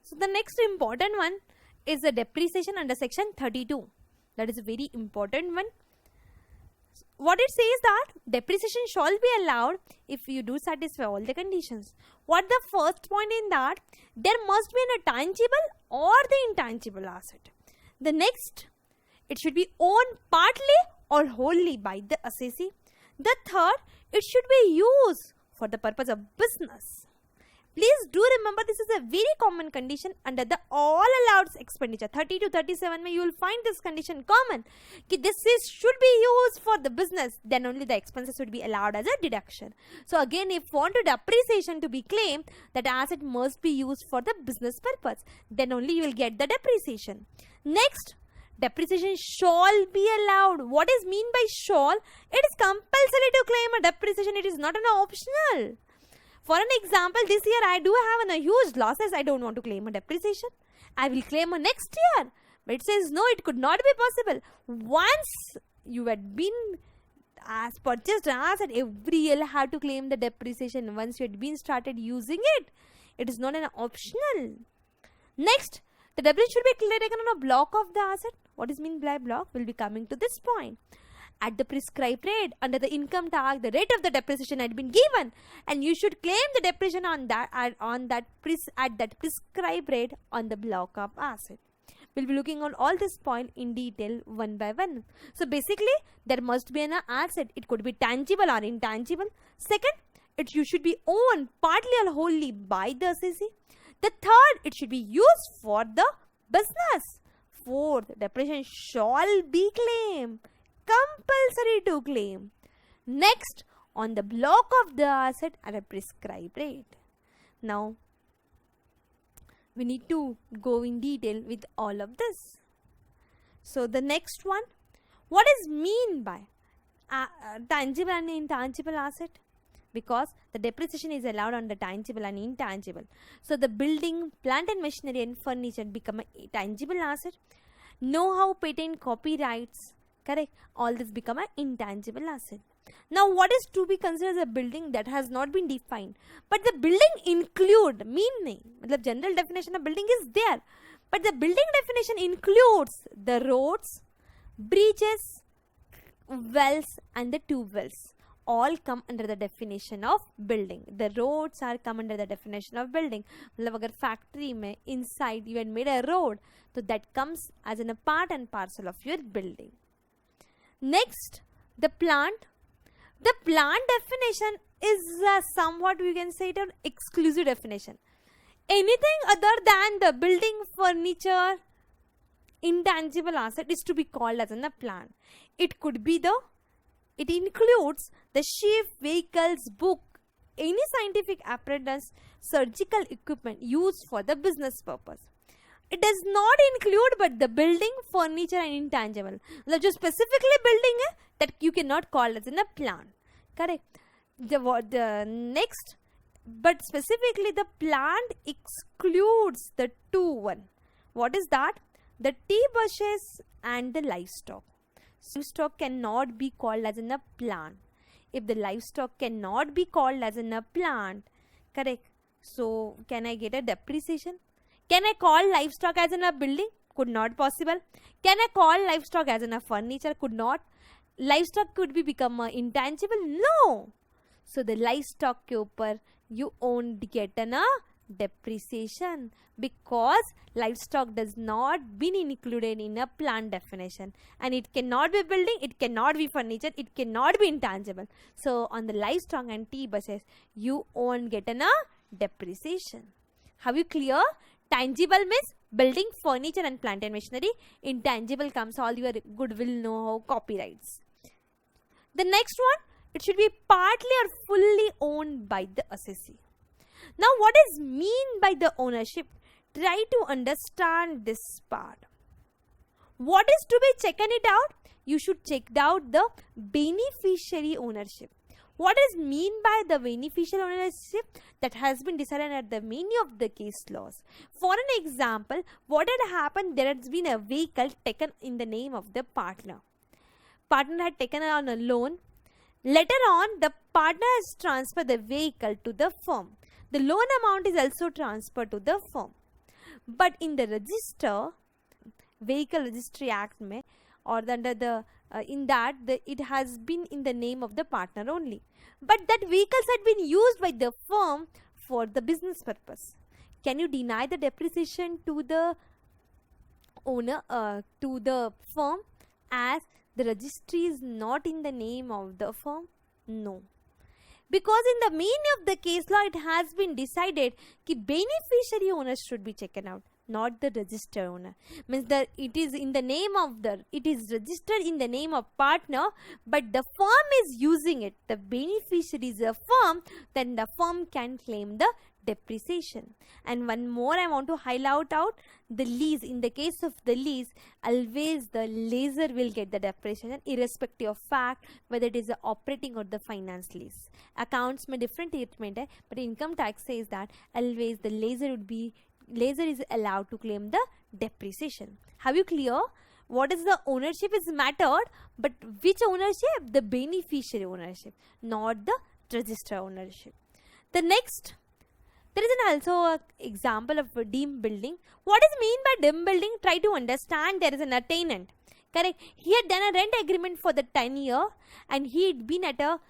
So the next important one is the depreciation under section 32. That is a very important one. What it says that depreciation shall be allowed if you do satisfy all the conditions. What the first point in that? There must be a tangible or the intangible asset. The next, it should be owned partly or wholly by the assessee. The third, it should be used for the purpose of business. Please do remember this is a very common condition under the all allowed expenditure. 30 to 37 you will find this condition common. This should be used for the business, then only the expenses should be allowed as a deduction. So again, if wanted depreciation to be claimed, that asset must be used for the business purpose. Then only you will get the depreciation. Next, depreciation shall be allowed. What is mean by shall? It is compulsory to claim a depreciation. It is not an optional. For an example, this year I do have a huge losses. I don't want to claim a depreciation. I will claim a next year. But it says no, it could not be possible. Once you had been purchased an asset, every year you have to claim the depreciation. Once you had been started using it, it is not an optional. Next, the depreciation should be taken on a block of the asset. What is mean by block? Will be coming to this point. At the prescribed rate under the income tax, the rate of the depreciation had been given, and you should claim the depreciation at that prescribed rate on the block of asset. We'll be looking on all this point in detail one by one. So basically, there must be an asset. It could be tangible or intangible. Second, you should be owned partly or wholly by the assessee. The third, it should be used for the business. Fourth, depreciation shall be claimed. Compulsory to claim. Next, on the block of the asset at a prescribed rate. Now, we need to go in detail with all of this. So, the next one, what is mean by tangible and intangible asset? Because the depreciation is allowed on the tangible and intangible. So, the building, plant and machinery and furniture become a tangible asset. Know-how, patent, copyrights, correct, all this become an intangible asset. Now, what is to be considered as a building? That has not been defined. But the building include, meaning, the general definition of building is there. But the building definition includes the roads, bridges, wells and the tube wells. All come under the definition of building. The roads are come under the definition of building. मतलब अगर factory में inside you had made a road, so that comes as in a part and parcel of your building. Next, the plant. The plant definition is somewhat we can say it an exclusive definition. Anything other than the building, furniture, intangible asset is to be called as a plant. It could be it includes the ship, vehicles, book, any scientific apparatus, surgical equipment used for the business purpose. It does not include but the building, furniture and intangible. मतलब जो specifically building है, that you cannot call as in a plant. Correct. The next, but specifically the plant excludes the two one. What is that? The tea bushes and the livestock. Livestock cannot be called as in a plant. If the livestock cannot be called as in a plant, correct. So can I get a depreciation? Can I call livestock as in a building? Could not possible. Can I call livestock as in a furniture? Could not. Livestock could be become intangible? No. So the livestock के ऊपर you won't get a depreciation because livestock does not be included in a plant definition, and it cannot be building, it cannot be furniture, it cannot be intangible. So on the livestock and tea buses you won't get a depreciation. Have you clear? Tangible means building, furniture and plant and machinery. Intangible comes all your goodwill, know-how, copyrights. The next one, it should be partly or fully owned by the assessee. Now, what is mean by the ownership? Try to understand this part. What is to be checked it out? You should check out the beneficiary ownership. What is mean by the beneficial ownership? That has been decided at the many of the case laws. For an example, what had happened? There has been a vehicle taken in the name of the partner. Partner had taken on a loan. Later on, the partner has transferred the vehicle to the firm. The loan amount is also transferred to the firm. but in the register, Vehicle Registry Act में, or under the in that it has been in the name of the partner only, but that vehicles had been used by the firm for the business purpose. Can you deny the depreciation to the owner, to the firm, as the registry is not in the name of the firm? No. Because in the meaning of the case law, it has been decided that beneficiary owners should be taken out, not the registered owner. Means that it is in the name of it is registered in the name of partner, but the firm is using it. The beneficiary is a firm, then the firm can claim the depreciation. And one more I want to highlight out, the lease. In the case of the lease, always the lessor will get the depreciation, irrespective of fact whether it is a operating or the finance lease. Accounts may different treatment hai, but income tax says that always the lessor is allowed to claim the depreciation. Have you clear? What is the ownership is mattered, but which ownership? The beneficiary ownership, not the register ownership. The next, there is also an example of a deemed building. What is mean by deemed building? Try to understand. There is a tenant. Correct. He had done a rent agreement for the 10 year and he had been at a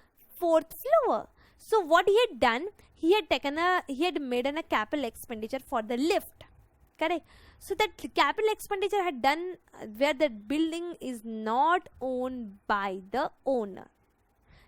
4th floor. So what he had done, he had made a capital expenditure for the lift. Correct. So that capital expenditure had done where the building is not owned by the owner.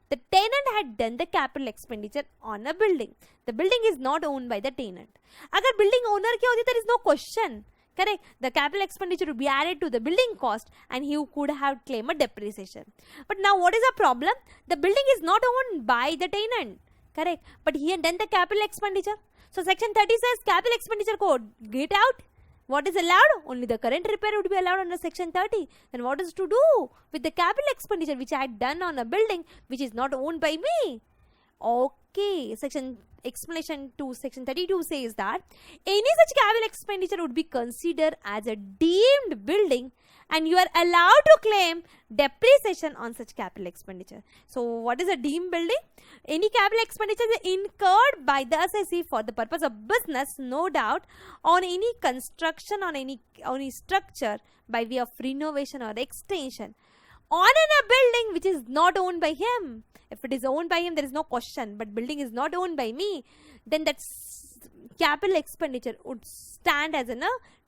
The tenant had done the capital expenditure on a building. The building is not owned by the tenant. Agar building owner ke hoti, there is no question. Correct. The capital expenditure would be added to the building cost and he could have claimed a depreciation. But now what is the problem? The building is not owned by the tenant. Correct. But he had done the capital expenditure. So section 30 says capital expenditure code, get out. What is allowed? Only the current repair would be allowed under section 30. Then what is to do with the capital expenditure which I had done on a building which is not owned by me? Okay, explanation to section 32 says that any such capital expenditure would be considered as a deemed building and you are allowed to claim depreciation on such capital expenditure. So what is a deemed building? Any capital expenditure incurred by the assessee for the purpose of business, no doubt, on any construction, on any structure by way of renovation or extension on a building which is not owned by him. If it is owned by him, there is no question, but building is not owned by me, then that capital expenditure would stand as a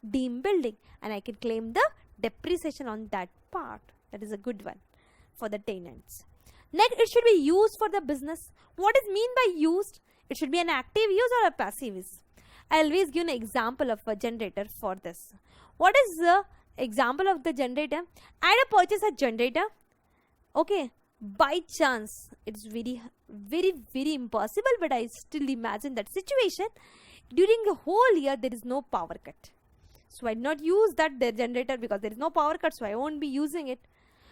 deemed building and I can claim the depreciation on that part. That is a good one for the tenants. Next, it should be used for the business. What is mean by used? It should be an active use or a passive use. I always give an example of a generator for this. What is the example of the generator? I had to purchase a generator. Okay. By chance, it's very impossible, but I still imagine that situation. During a whole year, there is no power cut. So I did not use that generator because there is no power cut, so I won't be using it.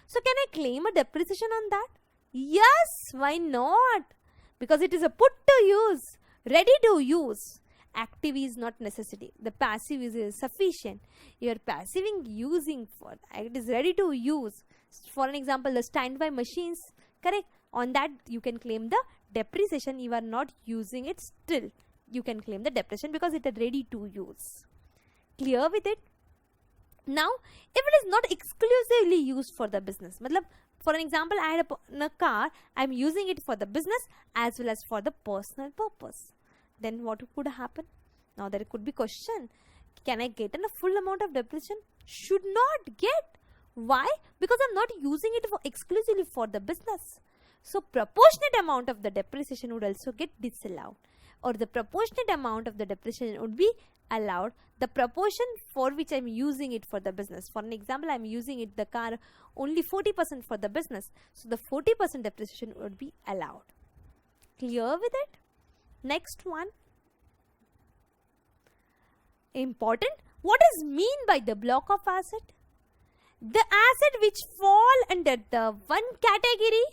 So can I claim a depreciation on that? Yes, why not? Because it is a put to use, ready to use. Active is not necessity. The passive is sufficient. You are passiving using for it is ready to use. For an example, the standby machines, correct? On that you can claim the depreciation. You are not using it still. You can claim the depreciation because it is ready to use. Clear with it? Now, if it is not exclusively used for the business, for an example, I had a car, I am using it for the business as well as for the personal purpose. Then what could happen? Now there could be question. Can I get a full amount of depreciation? Should not get. Why? Because I'm not using it exclusively for the business. So proportionate amount of the depreciation would also get disallowed, or the proportionate amount of the depreciation would be allowed. The proportion for which I'm using it for the business. For an example, I'm using the car only 40% for the business. So the 40% depreciation would be allowed. Clear with it? Next one. Important. What is mean by the block of asset? The asset which fall under the one category,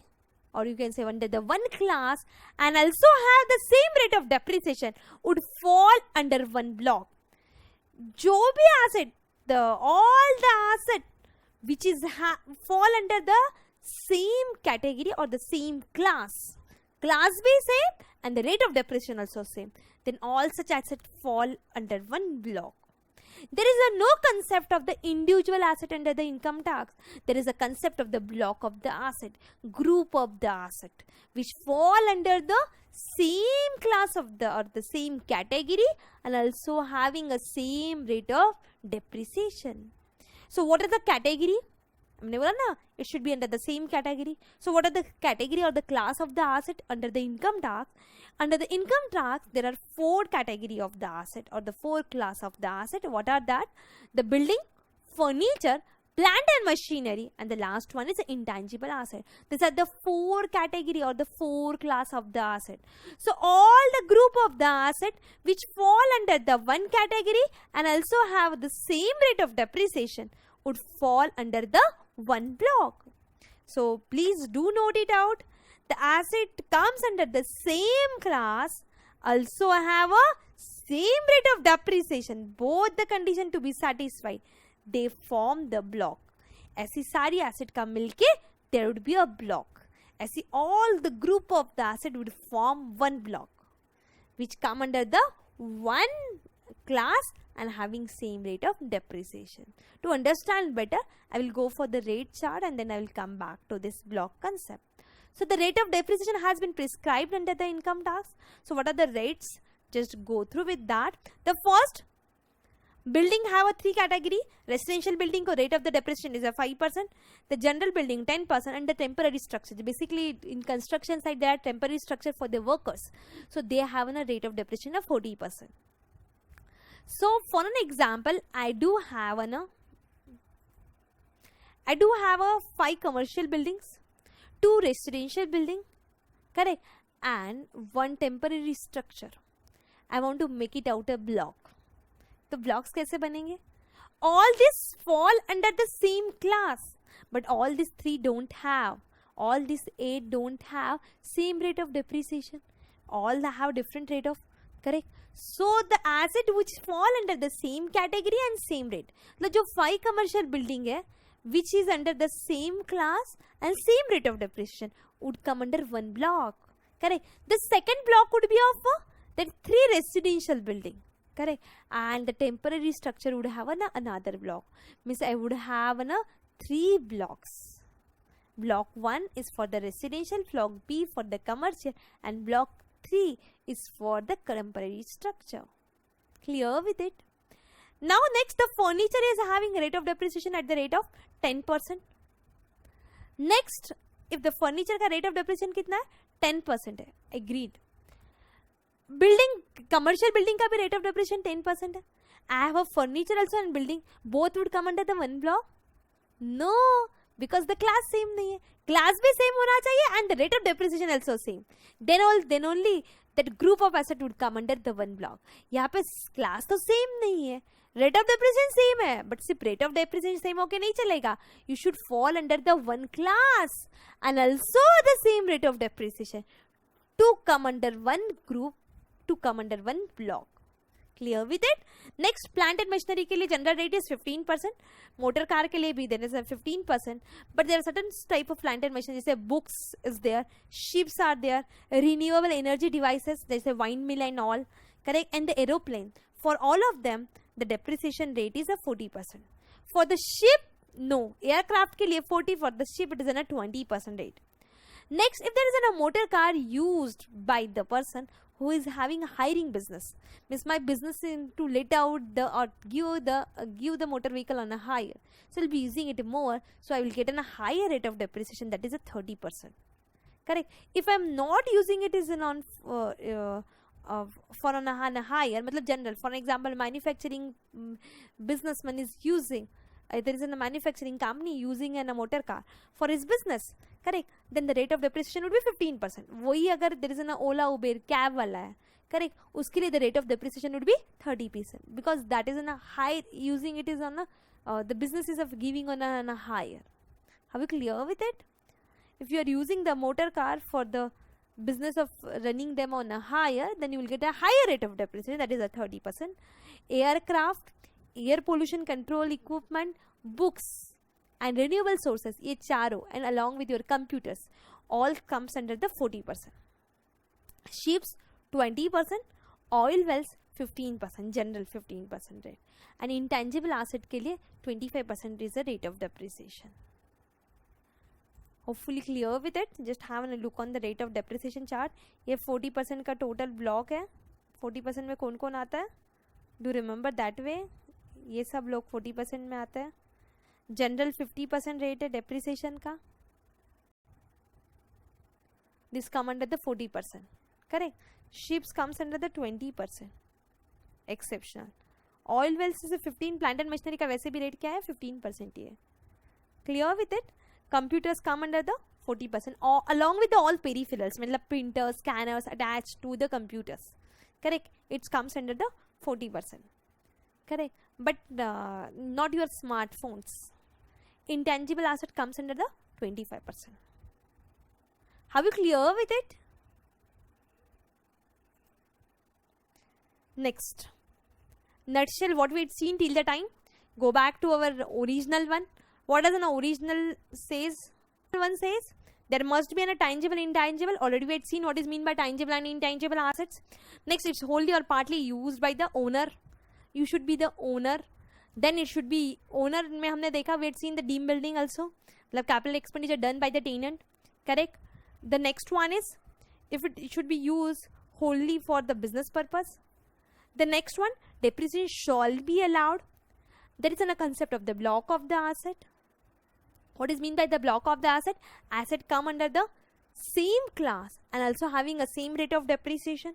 or you can say under the one class, and also have the same rate of depreciation would fall under one block. जो भी asset, all the asset which is fall under the same category or the same class be same and the rate of depreciation also same, then all such assets fall under one block. There is no concept of the individual asset under the income tax. There is a concept of the block of the asset, group of the asset, which fall under the same class of the or the same category and also having a same rate of depreciation. So what are the category? It should be under the same category. So what are the category or the class of the asset under the income tax? Under the income tax, there are 4 category of the asset or the 4 class of the asset. What are that? The building, furniture, plant and machinery, and the last one is the intangible asset. These are the 4 category or the 4 class of the asset. So all the group of the asset which fall under the one category and also have the same rate of depreciation would fall under the one block. So please do note it out. The asset comes under the same class, also have a same rate of depreciation, both the condition to be satisfied. They form the block. ऐसी सारी asset का मिलके there would be a block. ऐसी all the group of the asset would form one block, which come under the one class and having same rate of depreciation. To understand better, I will go for the rate chart and then I will come back to this block concept. So the rate of depreciation has been prescribed under the income tax. So what are the rates? Just go through with that. The first, building have a 3 category. Residential building ko rate of the depreciation is a 5%. The general building 10% and the temporary structure. Basically in construction side there are temporary structure for the workers. So they have a rate of depreciation of 40%. So for an example, I do have a 5 commercial buildings, 2 residential building, correct, and 1 temporary structure. I want to make it out a block. The blocks कैसे बनेंगे? All this fall under the same class, but all these 3 don't have, all these 8 don't have same rate of depreciation. All have different rate of, correct. So the asset which fall under the same category and same rate. मतलब जो 5 commercial building है, which is under the same class and same rate of depreciation would come under one block, correct. The second block would be of that 3 residential building, correct, and the temporary structure would have another block. Means I would have 3 blocks. Block 1 is for the residential, block B for the commercial, and block 3 is for the temporary structure. Clear with it? Now next, the furniture is having a rate of depreciation at the rate of 10%. Next, if the furniture का rate of depreciation कितना है? 10% है. Agreed. Building, commercial building का भी rate of depreciation 10% है. I have a furniture also and building. Both would come under the one block? No, because the class same नहीं है. Class भी same होना चाहिए and the rate of depreciation also same. Then only that group of asset would come under the one block. यहाँ पे class तो same नहीं है. Rate of depreciation same है, but सिर्फ rate of depreciation same होके नहीं चलेगा. You should fall under the one class and also the same rate of depreciation to come under one group, to come under one block. Clear with it? Next, plant and machinery के लिए general rate is 15%. Motor car के लिए भी there is a 15%. But there are certain type of plant and machinery, जैसे books is there, ships are there, renewable energy devices, there is a windmill and all, correct, and the aeroplane. For all of them, the depreciation rate is a 40%. For the ship, no. Aircraft के लिए 40, for the ship it is a 20% rate. Next, if there is a motor car used by the person who is having a hiring business, means my business is to let out the or give the motor vehicle on a hire, so I'll be using it more, so I will get a higher rate of depreciation, that is a 30%. Correct. If I'm not using it is on for on a higher, मतलब general. For example, manufacturing businessman is using. There is a manufacturing company using a motor car for his business, correct, then the rate of depreciation would be 15%. वही अगर there is an Ola Uber cab वाला है, correct, उसके लिए the rate of depreciation would be 30%, because that is in a high, using it is on a the business is of giving on a higher. Are we clear with it? If you are using the motor car for the business of running them on a higher, then you will get a higher rate of depreciation, that is a 30%. Aircraft, air pollution control equipment, books and renewable sources, ये चारों, and along with your computers, all comes under the 40%. Ships 20%, oil wells 15%, general 15% rate, and intangible asset के लिए 25% is the rate of depreciation. Hopefully clear with it. Just have a look on the rate of depreciation chart. ये 40% का total block है. 40% में कौन कौन आता है? Do remember that way. ये सब लोग 40% में आते हैं. जनरल 50% रेट है डेप्रिसिएशन का. This come under the 40%. Correct. Ships comes under the 20%. Exceptional. Oil wells से 15. प्लांट एंड मशीनरी का वैसे भी रेट क्या है? 15% ही है. Clear with it. Computers come under the 40% along with the all peripherals, मतलब printers, scanners attached to the computers. Correct. It comes under the 40%. Correct. But not your smartphones. Intangible asset comes under the 25%. Are you clear with it? Next, nutshell what we had seen till the time. Go back to our original one. What does an original says? One says there must be a tangible, intangible. Already we had seen what is mean by tangible and intangible assets. Next, it's wholly or partly used by the owner. You should be the owner. Then it should be owner में हमने देखा we had seen the team building also. मतलब capital expenditure done by the tenant. Correct. The next one is if it should be used wholly for the business purpose. The next one, depreciation shall be allowed. There is a concept of the block of the asset. What is mean by the block of the asset? Asset come under the same class and also having a same rate of depreciation.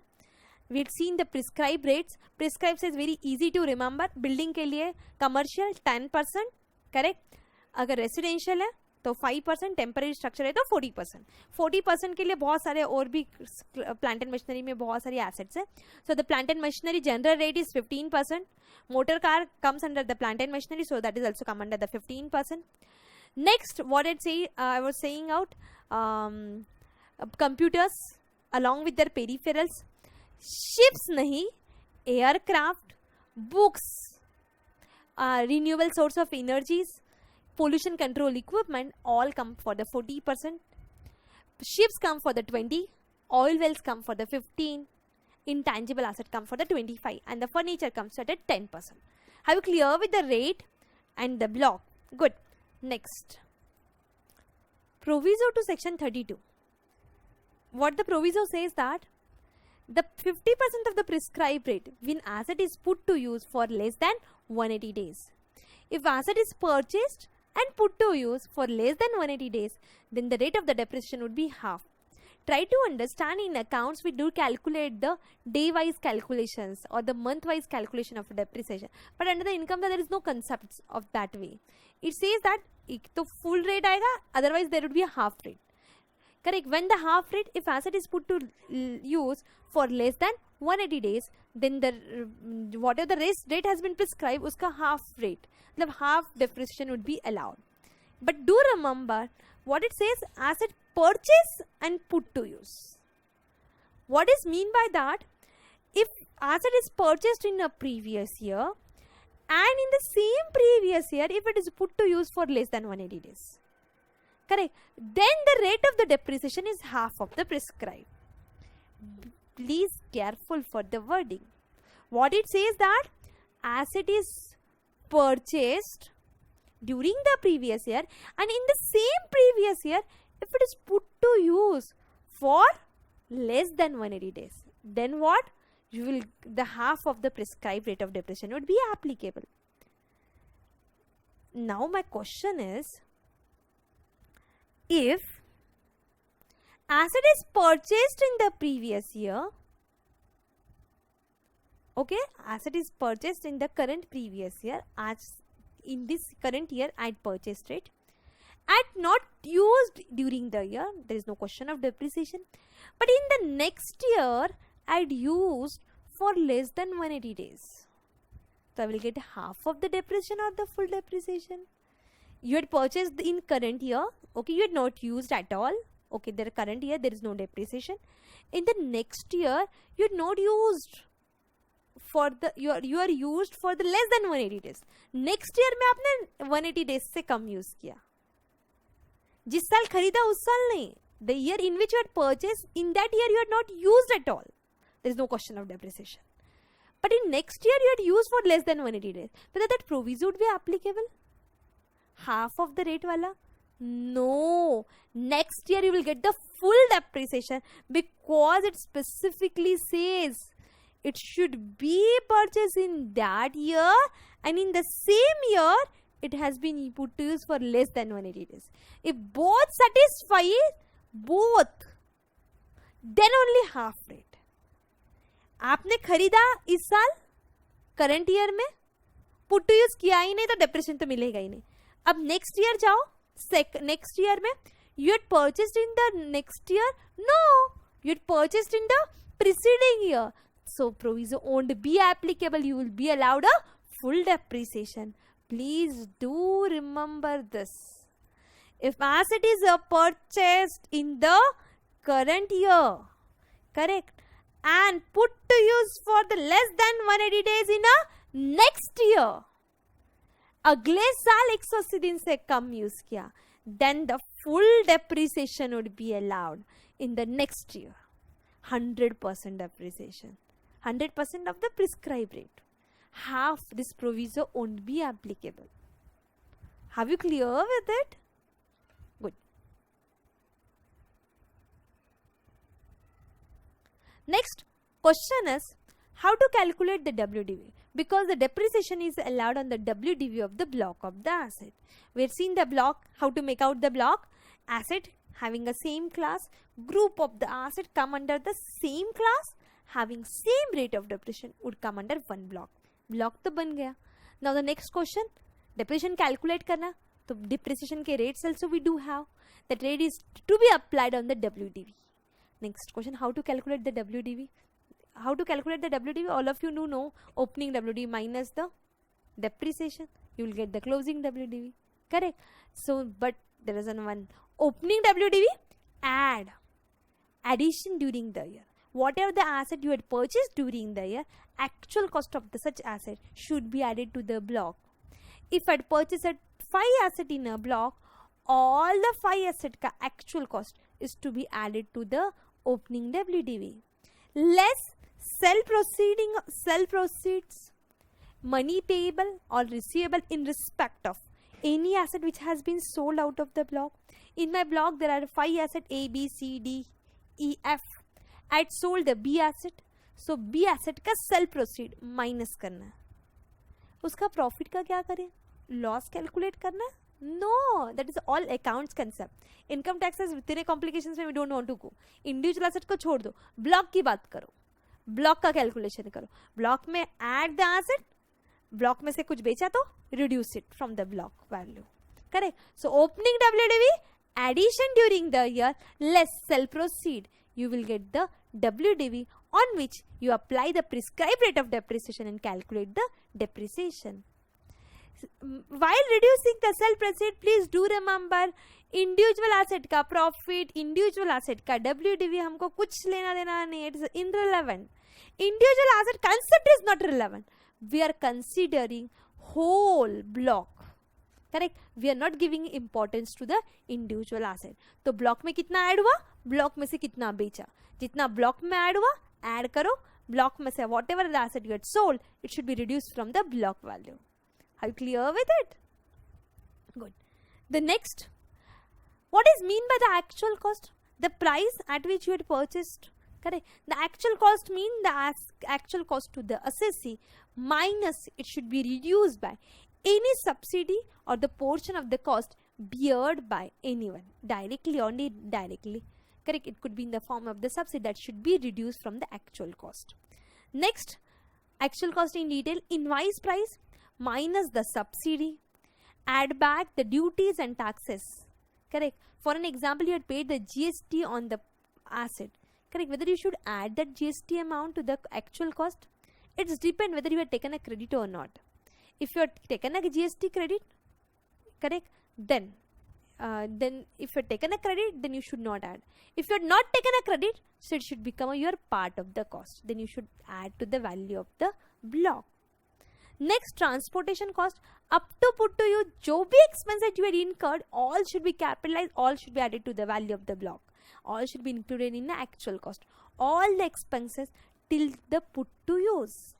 We had seen the prescribed rates. Prescribed is very easy to remember. Building के लिए commercial 10%, correct. अगर residential है तो 5%, temporary structure है तो 40%. 40% के लिए बहुत सारे और भी प्लांट एंड मशीनरी में बहुत सारी एसेट्स है. So the plant and machinery general rate is 15%. Motor car comes under the plant and machinery, so that is also come under the 15%. Next what it say I was saying out, computers along with their peripherals. Ships नहीं, aircraft, books, renewable source of energies, pollution control equipment all come for the 40%. Ships come for the 20%. Oil wells come for the 15%. Intangible asset come for the 25%. And the furniture comes at 10%. Are you clear with the rate and the block? Good. Next. Proviso to section 32. What the proviso says that the 50% of the prescribed rate when asset is put to use for less than 180 days. If asset is purchased and put to use for less than 180 days, then the rate of the depreciation would be half. Try to understand in accounts we do calculate the day-wise calculations or the month-wise calculation of depreciation. But under the income there is no concept of that way. It says that तो full rate आएगा, otherwise there would be a half rate. Correct. When the half rate, if asset is put to use for less than 180 days, then the whatever the rate has been prescribed, उसका half rate, मतलब half depreciation would be allowed. But do remember what it says: asset purchase and put to use. What is mean by that? If asset is purchased in a previous year and in the same previous year, if it is put to use for less than 180 days. Correct. Then the rate of the depreciation is half of the prescribed. Please careful for the wording. What it says that asset is purchased during the previous year and in the same previous year, if it is put to use for less than 180 days, then what? You will the half of the prescribed rate of depreciation would be applicable. Now my question is, if asset is purchased in the previous year, okay, asset is purchased in the current previous year, as in this current year I purchased it, at not used during the year, there is no question of depreciation. But in the next year I'd used for less than 180 days, so I will get half of the depreciation or the full depreciation. You had purchased in current year, okay, you had not used at all, okay, the current year there is no depreciation. In the next year you had not used for the you are used for the less than 180 days. Next year में आपने 180 days से कम use किया, जिस साल खरीदा उस साल नहीं. The year in which you had purchased, in that year you had not used at all, there is no question of depreciation. but in next year you had used for less than 180 days, whether that proviso would be applicable? Half of the rate wala? No. Next year you will get the full depreciation because it specifically says it should be purchased in that year, and in the same year it has been put to use for less than 180 days. If both satisfy both, then only half rate. आपने खरीदा इस साल current year में, put to use किया ही नहीं तो depreciation तो मिलेगा ही नहीं. अब नेक्स्ट ईयर जाओ, नेक्स्ट ईयर में you had purchased in the next year? No, you had purchased in the preceding year. So proviso won't be applicable. You will be allowed a full depreciation. Please do remember this. If asset is purchased in the current year, correct, and put to use for the less than 180 days in a next year, अगले साल 180 दिन से कम use किया, then the full depreciation would be allowed in the next year. 100% depreciation, 100% of the prescribed rate. Half this proviso won't be applicable. Have you clear with it? Good. Next question is how to calculate the WDV, because the depreciation is allowed on the WDV of the block of the asset. We have seen the block, how to make out the block. Asset having a same class, group of the asset come under the same class, having same rate of depreciation would come under one block. Block तो बन गया. Now the next question, depreciation calculate करना, तो depreciation के rates also we do have. That rate is to be applied on the WDV. Next question, how to calculate the WDV? How to calculate the WDV? All of you know opening WDV minus the depreciation. You will get the closing WDV. Correct. So, but there is one opening WDV, add addition during the year. Whatever the asset you had purchased during the year, actual cost of the such asset should be added to the block. If I had purchased 5 assets in a block, all the 5 assets ka actual cost is to be added to the opening WDV. Less sell proceeds, money payable or receivable in respect of any asset which has been sold out of the block. In my block there are 5 assets A, B, C, D, E, F. I had sold the B asset. So B asset का sell proceed minus करना है. उसका profit का क्या करें? Loss calculate करना है? No, that is all accounts concept. Income taxes तेरे complications में we don't want to go. Individual asset को छोड़ दो. Block की बात करो. Block का calculation करो. Block में add the asset. Block में से कुछ बेचा तो reduce it from the block value. Correct. So opening WDV, addition during the year, less sell proceed. You will get the WDV on which you apply the prescribed rate of depreciation and calculate the depreciation. While reducing the sell proceed, please do remember individual asset का profit, individual asset का WDV हमको कुछ लेना देना नहीं. It is irrelevant. Individual asset concept is not relevant. We are considering whole block. Correct. We are not giving importance to the individual asset. तो block में कितना ऐड हुआ, block में से कितना बेचा, जितना block में ऐड हुआ ऐड करो, block में से whatever the asset you had sold, it should be reduced from the block value. Are you clear with it? Good. The next, what is mean by the actual cost? The price at which you had purchased. Correct. The actual cost mean the actual cost to the assessee minus it should be reduced by any subsidy or the portion of the cost beared by anyone, directly or indirectly. Correct. It could be in the form of the subsidy that should be reduced from the actual cost. Next, actual cost in detail, invoice price minus the subsidy, add back the duties and taxes. Correct. For an example, you had paid the GST on the asset. Correct. Whether you should add that GST amount to the actual cost, it's depend whether you have taken a credit or not. If you have taken a GST credit, correct, then if you have taken a credit, then you should not add. If you have not taken a credit, so it should become your part of the cost. Then you should add to the value of the block. Next, transportation cost up to put to you जो भी expense that you had incurred, all should be capitalized, all should be added to the value of the block. All should be included in the actual cost. All the expenses till the put to use.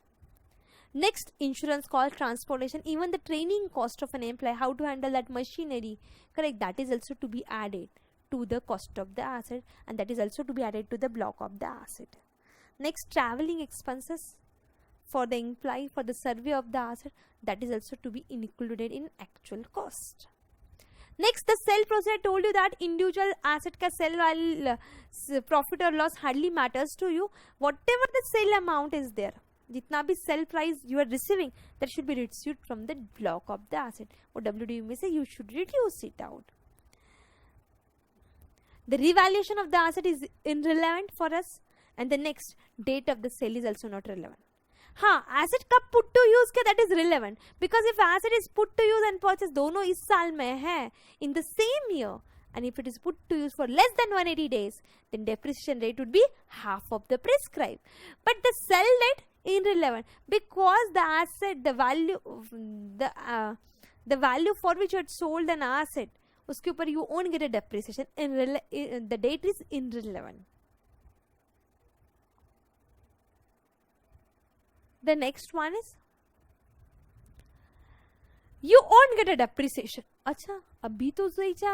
Next, insurance cost, transportation, even the training cost of an employee, how to handle that machinery, correct, that is also to be added to the cost of the asset, and that is also to be added to the block of the asset. Next, traveling expenses for the employee for the survey of the asset, that is also to be included in actual cost. Next, the sell process. I told you that individual asset का sell while profit or loss hardly matters to you. Whatever the sell amount is there, जितना भी sell price you are receiving, that should be reduced from the block of the asset. Or WDU में से you should reduce it out. The revaluation of the asset is irrelevant for us, and the next, date of the sale is also not relevant. हाँ, asset कब put to use के, that is relevant, because if asset is put to use and purchase दोनों इस साल में है in the same year, and if it is put to use for less than 180 days, then depreciation rate would be half of the prescribed. But the sell date irrelevant, because the asset, the value for which you had sold an asset, उसके ऊपर you won't get a depreciation. The date is irrelevant. The next one is you won't get a depreciation. अच्छा, अभी तो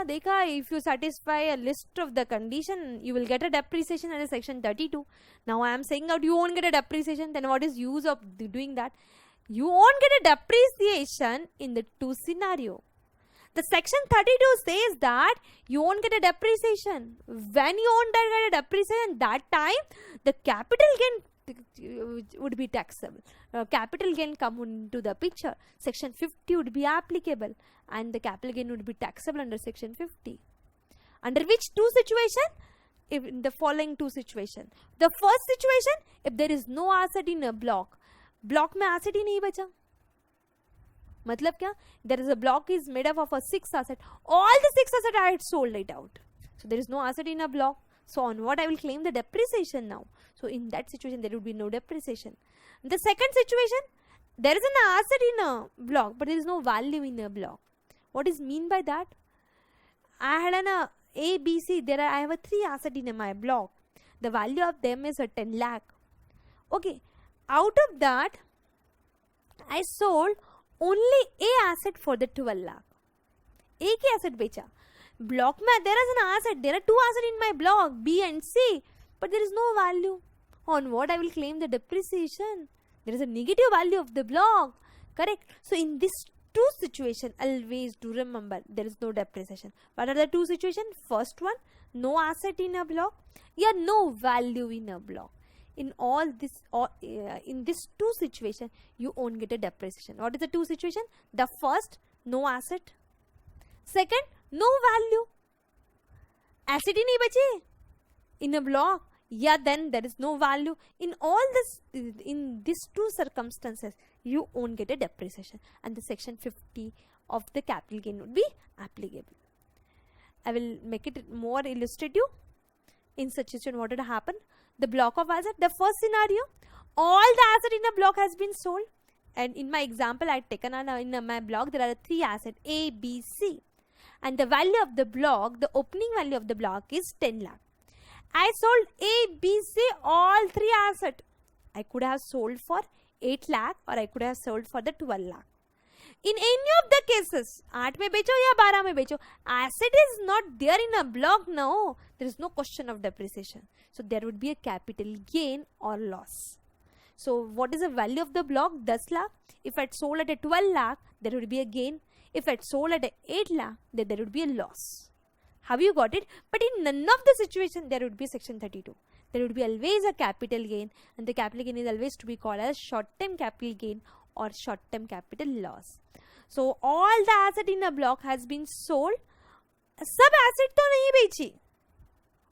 देखा, if you satisfy a list of the condition, you will get a depreciation under section 32. Now I am saying out you won't get a depreciation. Then what is use of doing that? You won't get a depreciation in the two scenario. The section 32 says that you won't get a depreciation. When you won't get a depreciation, that time the capital gain would be taxable. Capital gain come into the picture. Section 50 would be applicable, and the capital gain would be taxable under section 50. Under which two situation? If in the following two situation. The first situation, if there is no asset in a block में asset ही नहीं बचा. मतलब क्या? There is a block is made up of a 6 asset. All the 6 asset I had sold it out. So there is no asset in a block. So on what I will claim the depreciation now. So in that situation there would be no depreciation. In the second situation, there is an asset in a block, but there is no value in a block. What is mean by that? I had an A, B, C. I have a 3 asset in my block. The value of them is a 10 lakh. Okay. Out of that, I sold only A asset for the 12 lakh. A की asset बेचा. Block में there is an asset. There are 2 assets in my block, B and C, but there is no value. On what I will claim the depreciation? There is a negative value of the block. Correct. So in this two situation, always do remember there is no depreciation. What are the two situations? First one, no asset in a block, yeah, no value in a block. In all this, in this two situation, you won't get a depreciation. What is the two situation? The first, no asset. Second, no value. Asset ही नहीं बचे in a block. Yeah, then there is no value. In all this, in these two circumstances, you won't get a depreciation, and the section 50 of the capital gain would be applicable. I will make it more illustrative. In such a situation, what would happen? The block of asset, the first scenario, all the asset in a block has been sold, and in my example I had taken in my block there are 3 assets A, B, C, and the value of the block, the opening value of the block is 10 lakh. I sold A, B, C, all 3 assets. I could have sold for 8 lakh or I could have sold for the 12 lakh. In any of the cases, 8 में बेचो या 12 में बेचो, asset is not there in a block now. There is no question of depreciation. So there would be a capital gain or loss. So what is the value of the block? 10 lakh. If I had sold at a 12 lakh, there would be a gain. If I had sold at a 8 lakh, then there would be a loss. Have you got it? But in none of the situation, there would be section 32. There would be always a capital gain, and the capital gain is always to be called as short-term capital gain or short-term capital loss. So all the asset in a block has been sold. सब asset तो नहीं बेची.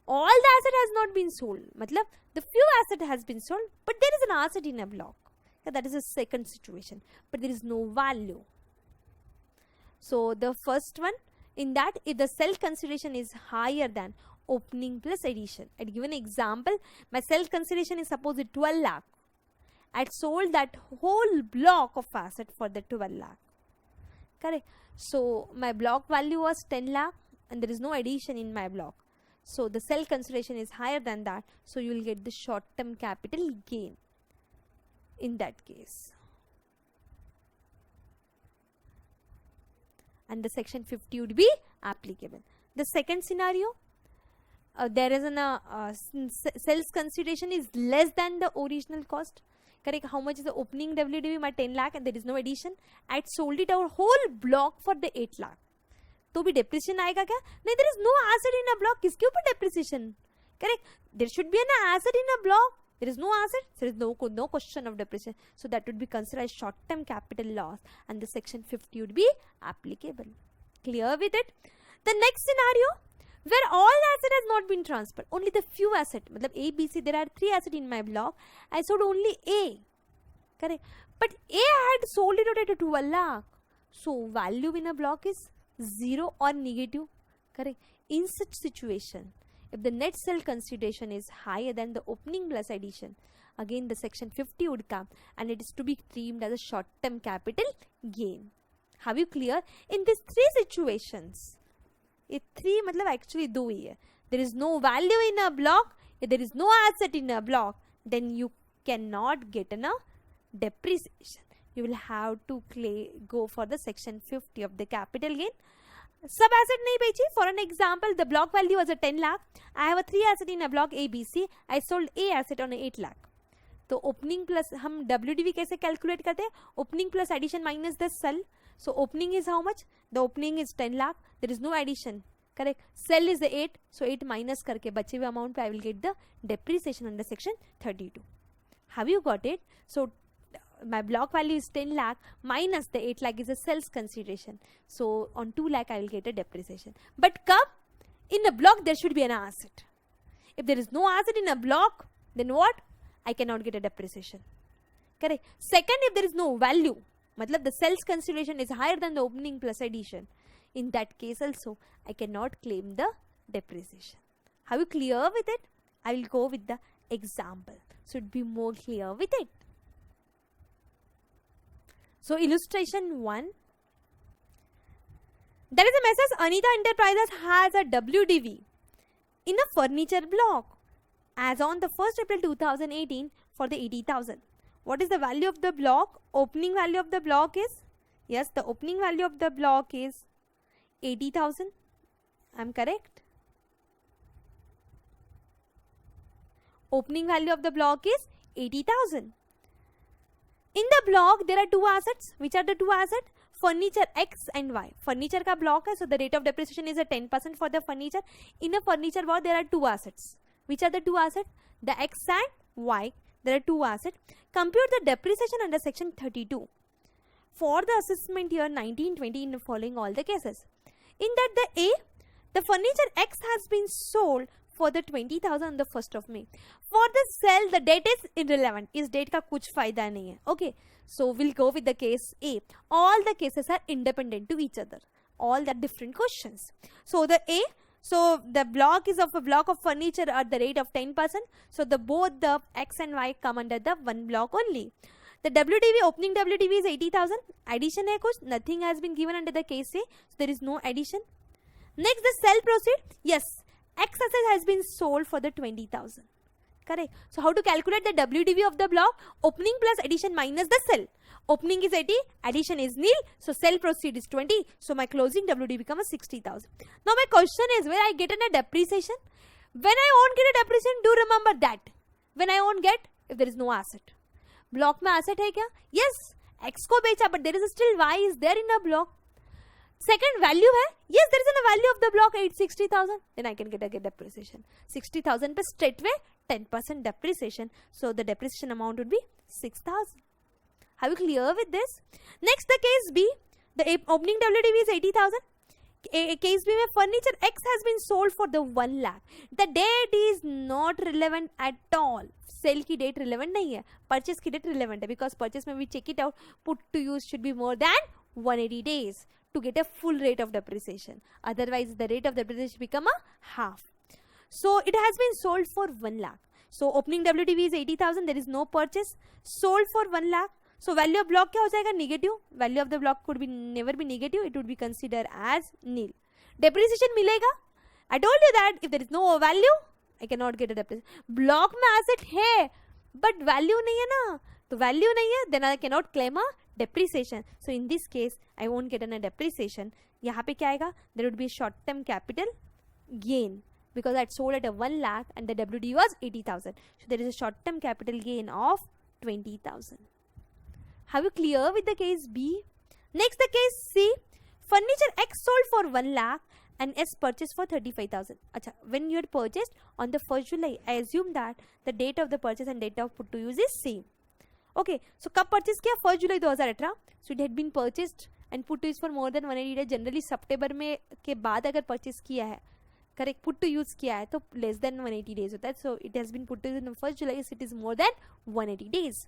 All the asset has not been sold. मतलब the few asset has been sold, but there is an asset in a block. That is a second situation, but there is no value. So the first one, in that if the sell consideration is higher than opening plus addition. I'd give an example. My sell consideration is suppose 12 lakh. I'd sold that whole block of asset for the 12 lakh. Correct. So my block value was 10 lakh and there is no addition in my block. So the sell consideration is higher than that. So you will get the short term capital gain in that case. and the section 50 would be applicable. The second scenario, there is sales consideration is less than the original cost. Correct? How much is the opening WDV? My 10 lakh and there is no addition. I sold it our whole block for the 8 lakh. तो भी depreciation आएगा क्या? नहीं, there is no asset in a block. किसके ऊपर depreciation? Correct? There should be an asset in a block. There is no asset. There is no question of depreciation. So that would be considered as short-term capital loss, and the section 50 would be applicable. Clear with it? The next scenario, where all asset has not been transferred, only the few asset, matlab A, B, C, there are 3 asset in my block. I sold only A. Correct? But A had sold it at 12 lakh. So value in a block is 0 or negative. Correct? In such situation, if the net sale consideration is higher than the opening plus addition, again the section 50 would come and it is to be treated as a short-term capital gain. Have you clear? In these 3 situations, ये 3 मतलब actually 2 ही है. There is no value in a block, if there is no asset in a block, then you cannot get a depreciation. You will have to go for the section 50 of the capital gain. Sub asset नहीं बेची. For an example, the block value was a 10 lakh. I have a 3 asset in a block A, B, C. I sold A asset on a 8 lakh. तो opening plus हम WDV कैसे calculate करते हैं? Opening plus addition minus the sell. So opening is how much? The opening is 10 lakh. There is no addition. Correct? Sell is the 8. So 8 minus करके बचे हुए amount पे I will get the depreciation under section 32. Have you got it? So my block value is 10 lakh minus the 8 lakh is a sales consideration. So on 2 lakh I will get a depreciation. But come, in a block there should be an asset. If there is no asset in a block, then what? I cannot get a depreciation. Correct? Second, if there is no value, matlab the sales consideration is higher than the opening plus addition, in that case also I cannot claim the depreciation. Are you clear with it? I will go with the example so it be more clear with it. So illustration 1. There is a Messrs. Anita Enterprises has a WDV in a furniture block as on the 1st April 2018 for the 80,000. What is the value of the block? Opening value of the block is, yes, the opening value of the block is 80,000. I am correct? Opening value of the block is 80,000. In the block, there are 2 assets. Which are the 2 assets? Furniture X and Y. Furniture का block है, so the rate of depreciation is a 10% for the furniture. In a furniture block, there are 2 assets. Which are the 2 assets? The X and Y. There are 2 assets. Compute the depreciation under section 32 for the assessment year 1920 in the following all the cases. In that the furniture X has been sold for the 20,000 on the 1st of May. For the sale, the date is irrelevant. इस date का कुछ फायदा नहीं है. Okay. So we'll go with the case A. All the cases are independent to each other. All the different questions. So the A. So the block is of a block of furniture at the rate of 10%. So both the X and Y come under the one block only. The WDV, opening WDV is 80,000. Addition hai kuch? Nothing has been given under the case A. So there is no addition. Next, the sell proceed. Yes. X asset has been sold for the 20,000. Correct. So how to calculate the WDV of the block? Opening plus addition minus the sell. Opening is 80, addition is nil. So sell proceed is 20. So my closing WDV becomes 60,000. Now my question is, where I get a depreciation? When I won't get a depreciation, do remember that. When I won't get, if there is no asset. Block में asset है क्या? Yes. X को बेचा, but there is still Y is there in a block. Second, value hai? Yes, there is a value of the block 860,000. Then I can get a depreciation. 60,000 per straightway 10% depreciation. So the depreciation amount would be 6,000. Are you clear with this? Next, the case B. The opening WDV is 80,000. Case B में furniture X has been sold for the 1 lakh. The date is not relevant at all. Sale की date relevant नहीं है. Purchase की date relevant है. Because purchase में we check it out. Put to use should be more than 180 days. To get a full rate of depreciation. Otherwise, the rate of depreciation become a half. So, it has been sold for 1 lakh. So, opening WDV is 80,000. There is no purchase. Sold for 1 lakh. So, value of block क्या हो जाएगा? Negative. Value of the block could be never be negative. It would be considered as nil. Depreciation मिलेगा? I told you that if there is no value, I cannot get a depreciation. Block में asset है, but value नहीं है ना. तो value नहीं है, then I cannot claim a depreciation. So in this case I won't get a depreciation. यहाँ पे क्या आएगा? There would be short term capital gain because I sold at a 1 lakh and the WD was 80,000. So there is a short term capital gain of 20,000. Have you clear with the case B? Next the case C. Furniture X sold for 1 lakh and S purchased for 35,000. Acha, when you had purchased on the 1st July, I assume that the date of the purchase and date of put to use is same. Okay, so कब purchase किया? 1st July 2018. So it had been purchased and put to use for more than 180 days. Generally September में के बाद अगर purchase किया है, correct, put to use किया है तो less than 180 days होता है. So it has been put to use on 1st July. So it is more than 180 days.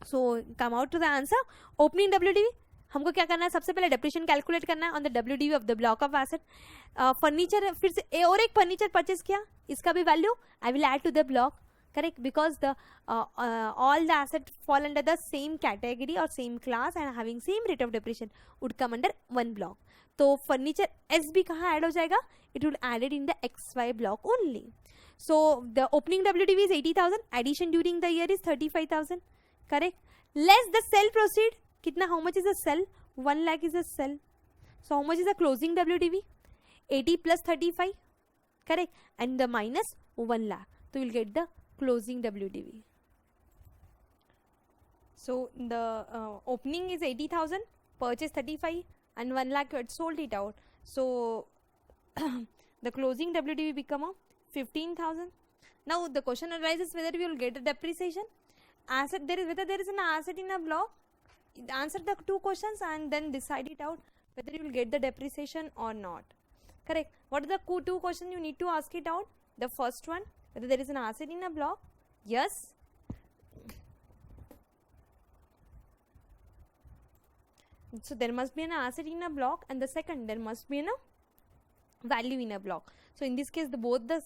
So come out to the answer. Opening WDV. हमको क्या करना है? सबसे पहले डेप्रिसिएशन कैलकुलेट करना है on the WDV of the block of asset. Furniture फिर से और एक फर्नीचर परचेज किया, इसका भी value I will add to the block, correct, because the all the asset fall under the same category और same class and having same rate of depreciation would come under one block. तो furniture एस भी कहाँ add हो जाएगा? It would added in the X Y block only. So the opening WDV is 80,000, addition during the year is 35,000, correct. Less the sale proceed, कितना, how much is a sell? 1 lakh is a sell. So how much is the closing WDV? 80 plus 35, correct, and the minus 1 lakh. So you will get the closing WDV. So the opening is 80,000, purchase 35, and 1 lakh you had sold it out. So the closing WDV become a 15,000. Now the question arises whether you will get a depreciation. Asset, whether there is an asset in a block. Answer the two questions and then decide it out whether you will get the depreciation or not, correct. What are the two questions you need to ask it out? The first one, whether there is an asset in a block, yes. So there must be an asset in a block, and the second, there must be a value in a block. So in this case both the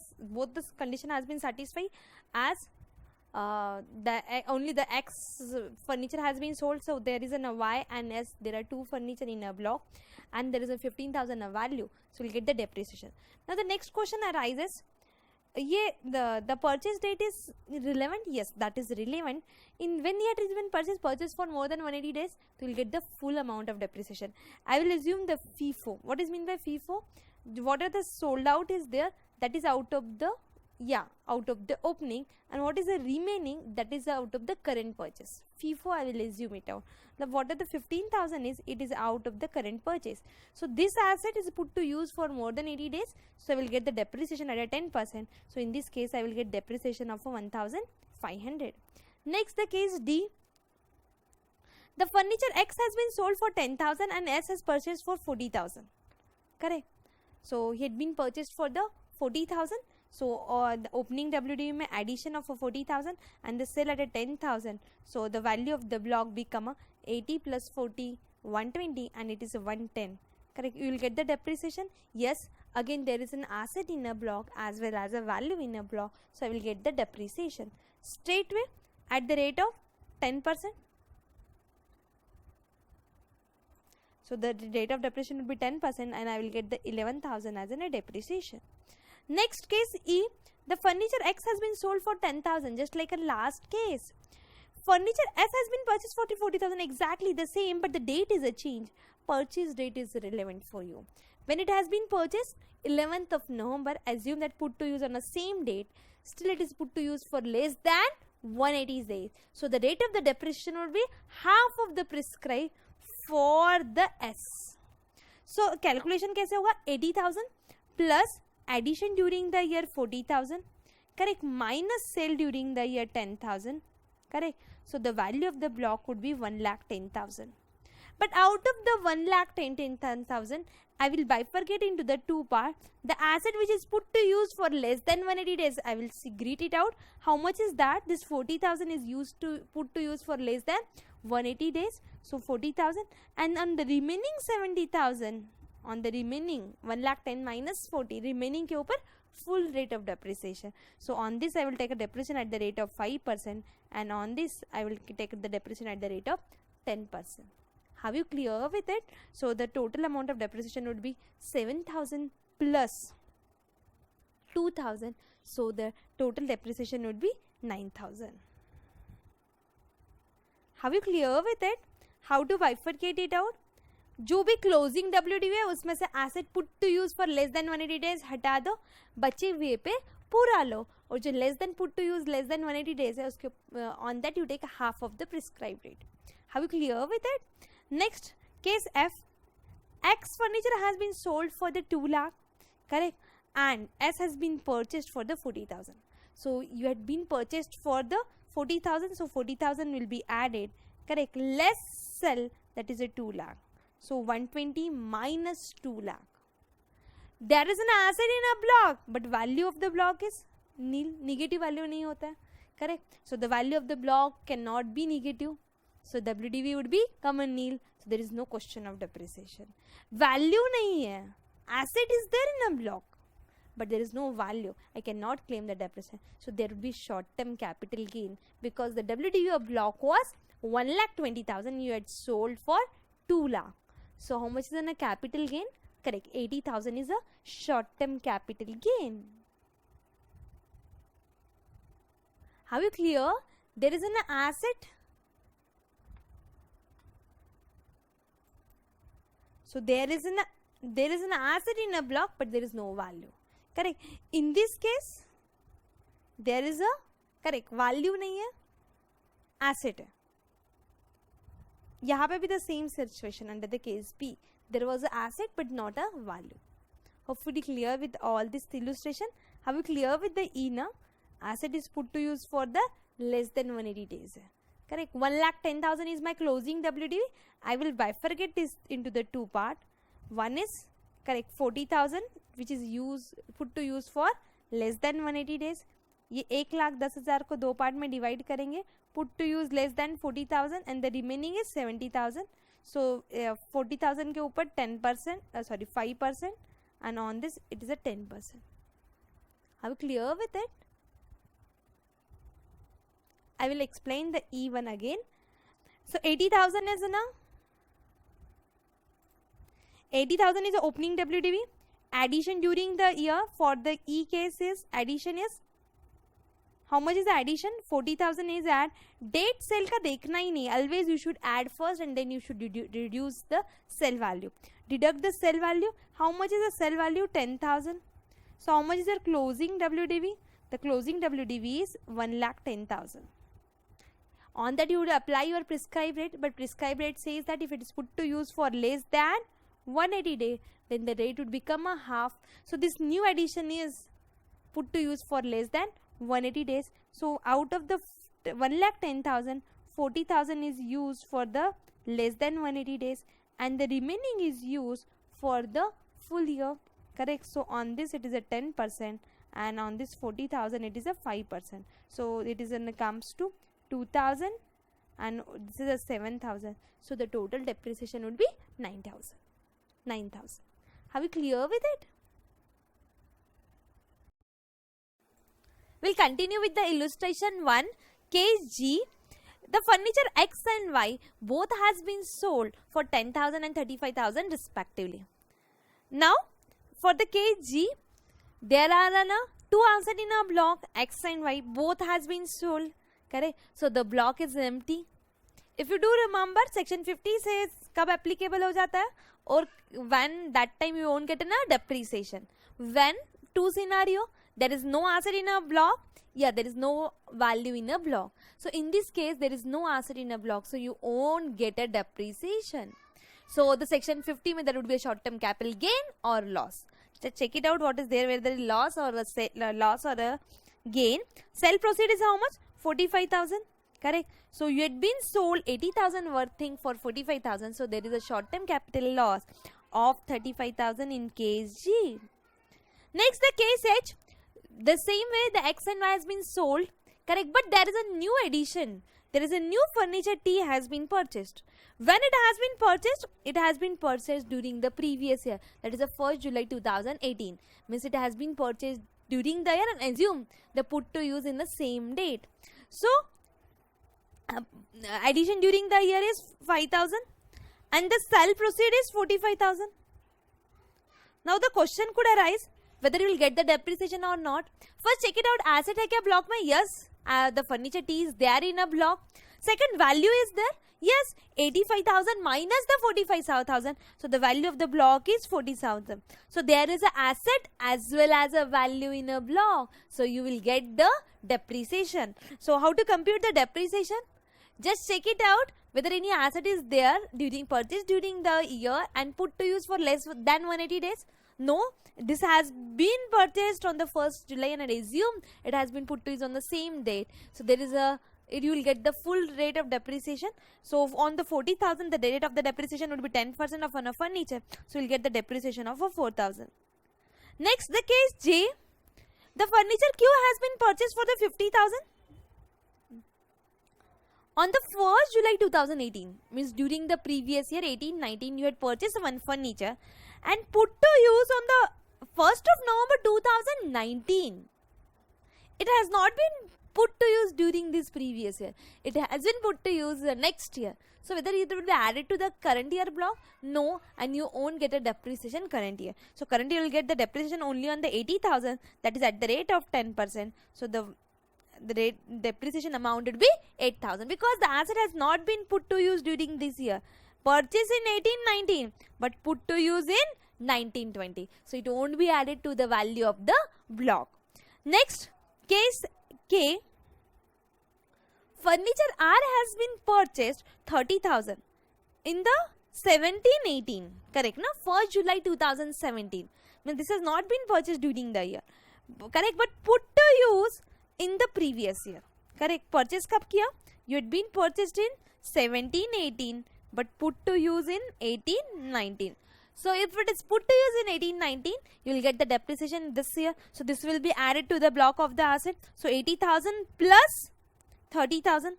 condition has been satisfied as only the X furniture has been sold, so there is a Y and S, there are two furniture in a block and there is a 15,000 a value, so we'll get the depreciation. Now the next question arises, the purchase date is relevant? Yes, that is relevant. In when it has been purchased for more than 180 days, so we'll get the full amount of depreciation. I will assume the FIFO. What is mean by FIFO? What are the sold out is there, that is out of the opening, and what is the remaining, that is out of the current purchase. FIFO I will assume it out. Now what are the 15,000 is, it is out of the current purchase. So this asset is put to use for more than 80 days, so I will get the depreciation at a 10%. So in this case I will get depreciation of 1,500. Next the case D. The furniture X has been sold for 10,000 and S has purchased for 40,000, correct. So he had been purchased for the 40,000. So the opening WDV में addition of 40,000 and the sale at a 10,000. So the value of the block become 80 plus 40, 120, and it is 110. Correct. You will get the depreciation. Yes. Again there is an asset in a block as well as a value in a block. So I will get the depreciation straightway at the rate of 10%. So the rate of depreciation will be 10% and I will get the 11,000 as a depreciation. Next case E, the furniture X has been sold for 10,000, just like a last case. Furniture S has been purchased for 40,000, exactly the same, but the date is a change. Purchase date is relevant for you. When it has been purchased 11th of November, assume that put to use on the same date, still it is put to use for less than 180 days. So the rate of the depreciation would be half of the prescribed for the S. So calculation कैसे होगा? 80,000 plus addition during the year 40,000, correct, minus sale during the year 10,000, correct. So the value of the block would be 1,10,000. But out of the 1,10,000, I will bifurcate into the two parts. The asset which is put to use for less than 180 days, I will segregate it out. How much is that? This 40,000 is used to put to use for less than 180 days. So 40,000, and on the remaining 70,000, on the remaining 1,10,000 minus 40, remaining के ऊपर full rate of depreciation. So on this I will take a depreciation at the rate of 5%, and on this I will take the depreciation at the rate of 10%. Have you clear with it? So the total amount of depreciation would be 7,000 plus 2,000. So the total depreciation would be 9,000. Have you clear with it? How to bifurcate it out, जो भी closing WDV है उसमें से asset put to use for less than 180 days हटा दो, बचे हुए पे पूरा लो, और जो less than put to use less than 180 days है उसके on that you take half of the prescribe rate. How you clear with it? Next case F, X furniture has been sold for the 2 lakh, correct, and S has been purchased for the 40,000. So you had been purchased for the 40,000, so 40,000 will be added, correct, less sell, that is a 2 lakh. So 120 minus 2 lakh. There is an asset in a block, but value of the block is nil, negative value नहीं होता है, correct. So the value of the block cannot be negative. So WDV would be common nil. So there is no question of depreciation. Value नहीं है. Asset is there in a block, but there is no value. I cannot claim the depreciation. So there would be short-term capital gain because the WDV of block was 1,20,000. You had sold for 2 lakh. So how much is in a capital gain? Correct. 80,000 is a short-term capital gain. How you clear? There is an asset. So there is an asset in a block, but there is no value. Correct. In this case, there is a correct value नहीं है, asset है. यहाँ पे भी the same situation under the case B. There was an asset but not a value. Hopefully clear with all this illustration. How you clear with the E now? Asset is put to use for the less than 180 days. Correct. 1,10,000 is my closing WDV. I will bifurcate this into the two part. One is correct 40,000 which is put to use for less than 180 days. ये 1,10,000 को दो part में divide करेंगे. Put to use less than 40,000 and the remaining is 70,000. So 40,000 के ऊपर 5% and on this it is a 10%. Are you clear with it? I will explain the E1 again. So 80,000 is now 80,000 is the opening WDV. Addition during the year for the E case is addition is how much is the addition? 40,000 is add. Date sale का देखना ही नहीं. Always you should add first and then you should reduce the sell value. Deduct the sell value. How much is the sell value? 10,000. So how much is your closing WDV? The closing WDV is 1,10,000. On that you would apply your prescribed rate, but prescribed rate says that if it is put to use for less than 180 days, then the rate would become a half. So this new addition is put to use for less than 180 days. So out of the 1,10,000, 40,000 is used for the less than 180 days and the remaining is used for the full year. Correct. So on this it is a 10% and on this 40,000 it is a 5%. So it is comes to 2,000 and this is a 7,000. So the total depreciation would be 9,000. Are we clear with it? We'll continue with the illustration 1. Case G. The furniture X and Y both has been sold for 10,000 and 35,000 respectively. Now for the case G, there are two assets in a block X and Y both has been sold. Correct. So the block is empty. If you do remember, section 50 says कब applicable हो जाता है, or when that time you won't get a depreciation. When two scenario, there is no asset in a block, there is no value in a block. So in this case there is no asset in a block, so you won't get a depreciation. So the section 50 में there would be a short term capital gain or loss. Just check it out what is there, where there is loss or a gain. Sell proceed is how much? 45,000. Correct. So you had been sold 80,000 worth thing for 45,000. So there is a short term capital loss of 35,000 in case G. Next the case H. The same way the X and Y has been sold. Correct. But there is a new addition. There is a new furniture T has been purchased. When it has been purchased? It has been purchased during the previous year. That is the 1st July 2018. Means it has been purchased during the year and assume the put to use in the same date. So addition during the year is 5,000 and the sell proceed is 45,000. Now the question could arise whether you will get the depreciation or not. First check it out, asset है क्या block में? Yes, the furniture T is there in a block. Second, value is there? Yes, 85,000 minus the 45,000. So the value of the block is 40,000. So there is an asset as well as a value in a block. So you will get the depreciation. So how to compute the depreciation? Just check it out whether any asset is there during purchase during the year and put to use for less than 180 days. No, this has been purchased on the 1st July and I assume it has been put to use on the same date. So there is you will get the full rate of depreciation. So on the 40,000, the rate of the depreciation would be 10% of a furniture. So you'll get the depreciation of 4,000. Next, the case J. The furniture Q has been purchased for the 50,000. On the 1st July 2018, means during the previous year 18-19, you had purchased one furniture and put to use on the 1st of November 2019. It has not been put to use during this previous year. It has been put to use next year. So whether it will be added to the current year block? No, and you won't get a depreciation current year. So current year will get the depreciation only on the 80,000, that is at the rate of 10%. So the rate depreciation amount would be 8,000 because the asset has not been put to use during this year. Purchase in 18-19 but put to use in 19-20. So it won't be added to the value of the block. Next, case K. Furniture R has been purchased 30,000 in the 17-18. Correct, na? 1st July 2017. I mean, this has not been purchased during the year. Correct, but put to use in the previous year. Correct. Purchase kab kiya? You had been purchased in 17-18 but put to use in 18-19. So if it is put to use in 18-19, you will get the depreciation this year. So this will be added to the block of the asset. So 80,000 plus 30,000.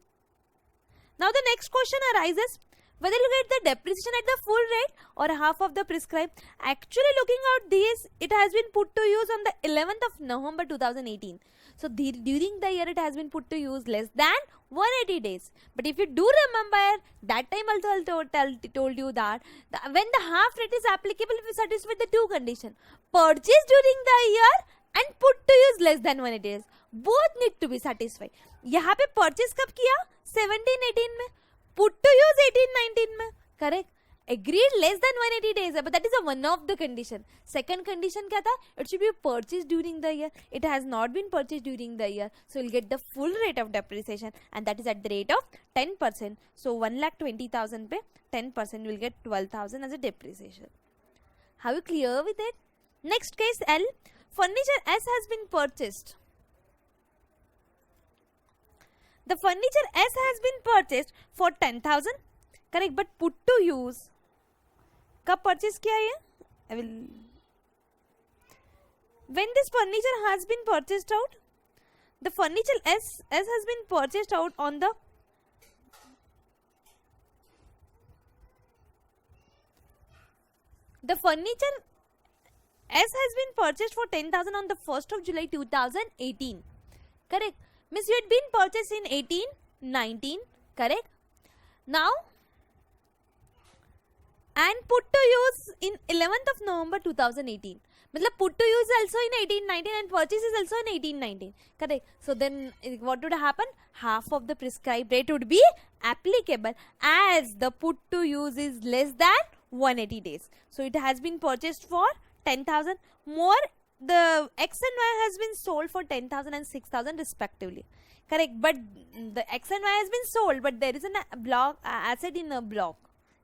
Now the next question arises, whether you get the depreciation at the full rate or half of the prescribed. Actually looking at this, it has been put to use on the 11th of November 2018. So during the year it has been put to use less than 180 days. But if you do remember, that time also I told you that when the half rate is applicable, we satisfy the two conditions. Purchase during the year and put to use less than 180 days. Both need to be satisfied. यहाँ पे purchase कब किया? 17-18 में. Put to use 18-19 में. Correct. Agreed less than 180 days, but that is a one of the condition. Second condition क्या था? It should be purchased during the year. It has not been purchased during the year, so you'll get the full rate of depreciation, and that is at the rate of 10%. So 1,20,000 पे 10% you will get 12,000 as a depreciation. Are you clear with it? Next case L. Furniture S has been purchased. The furniture S has been purchased for 10,000. Correct, but put to use. कब purchase किया ये? I will. When this furniture has been purchased out, the furniture S has been purchased out on the furniture S has been purchased for 10,000 on the 1st of July 2018. Correct. Means you had been purchased in 18-19. Correct. Now, and put to use in 11th of November 2018. मतलब put to use also in 18-19 and purchase is also in 18-19. Correct. So then what would happen? Half of the prescribed rate would be applicable as the put to use is less than 180 days. So it has been purchased for 10,000. More, the X and Y has been sold for 10,000 and 6,000 respectively. Correct. But the X and Y has been sold, but there is a block asset in a block.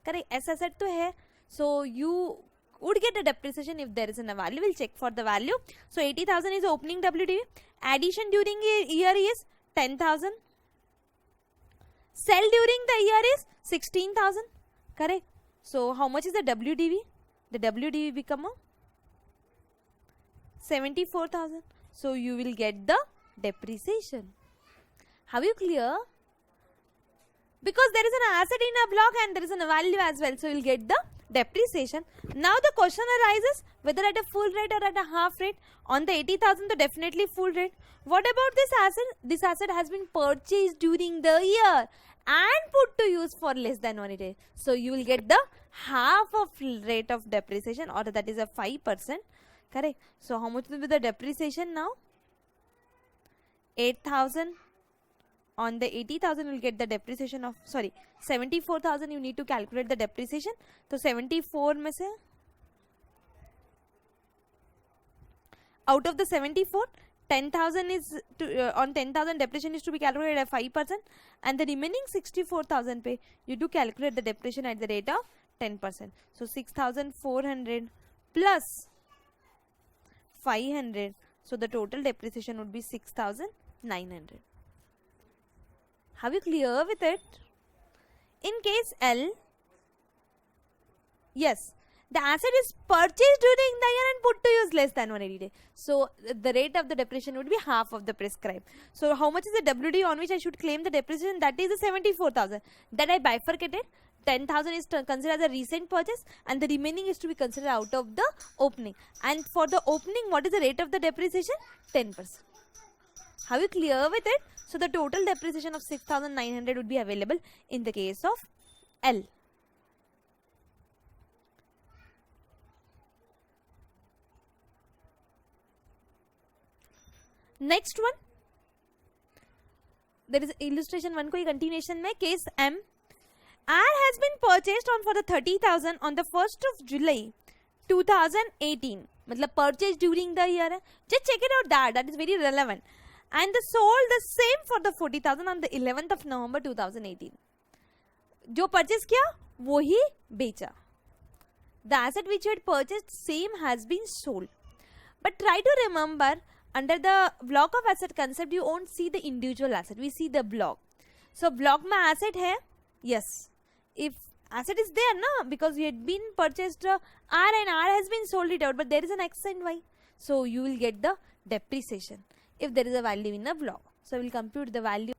Correct. S asset to hai. So you would get a depreciation if there is a value. We'll check for the value. So 80,000 is opening WDV. Addition during a year is 10,000. Sell during the year is 16,000. Correct. So how much is the WDV? The WDV become 74,000. So you will get the depreciation. Have you clear? Because there is an asset in a block and there is a value as well. So you will get the depreciation. Now the question arises whether at a full rate or at a half rate. On the 80,000, the definitely full rate. What about this asset? This asset has been purchased during the year and put to use for less than 1 day. So you will get the half of rate of depreciation, or that is a 5%. Correct. So how much will be the depreciation now? 8,000 on the 80,000 you'll get the depreciation of 74,000 you need to calculate the depreciation. So 74 में से out of the 74, 10,000 is on 10,000 depreciation is to be calculated at 5%, and the remaining 64,000 पे you do calculate the depreciation at the rate of 10%. So 6,400 plus 500, so the total depreciation would be 6,900. Are you clear with it? In case L, yes, the asset is purchased during the year and put to use less than 180 days. So the rate of the depreciation would be half of the prescribed. So how much is the WD on which I should claim the depreciation? That is the 74,000. That I bifurcated. 10,000 is considered as a recent purchase and the remaining is to be considered out of the opening. And for the opening, what is the rate of the depreciation? 10%. Are you clear with it? So the total depreciation of 6,900 would be available in the case of L. Next one, there is illustration 1 कोई continuation में case M. R has been purchased on for the 30,000 on the 1st of July 2018. मतलब purchased during the year है. Just check it out, that is very relevant. And the sold the same for the 40,000 on the 11th of November 2018. जो purchase किया वो ही बेचा. The asset which you had purchased same has been sold. But try to remember, under the block of asset concept you won't see the individual asset, we see the block. So block में asset है, yes. If asset is there na, because you had been purchased R and R has been sold it out, but there is an X and Y, so you will get the depreciation if there is a value in a block. So we will compute the value.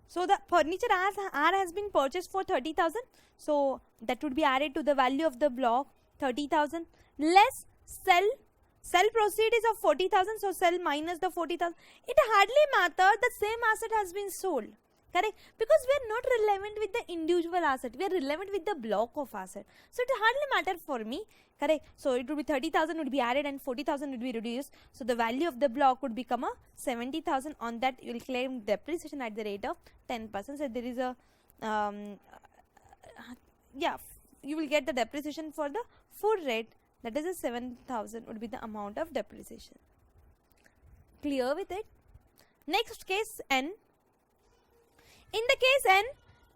So the furniture as R has been purchased for 30,000, so that would be added to the value of the block 30,000 less sell proceed is of 40,000, so sell minus the 40,000. It hardly matters, the same asset has been sold, correct? Because we are not relevant with the individual asset, we are relevant with the block of asset. So it hardly matter for me, correct? So it would be 30,000 would be added and 40,000 would be reduced. So the value of the block would become a 70,000. On that you will claim depreciation at the rate of 10%. So there is a you will get the depreciation for the full rate. That is a 7,000 would be the amount of depreciation. Clear with it? Next case N. In the case N,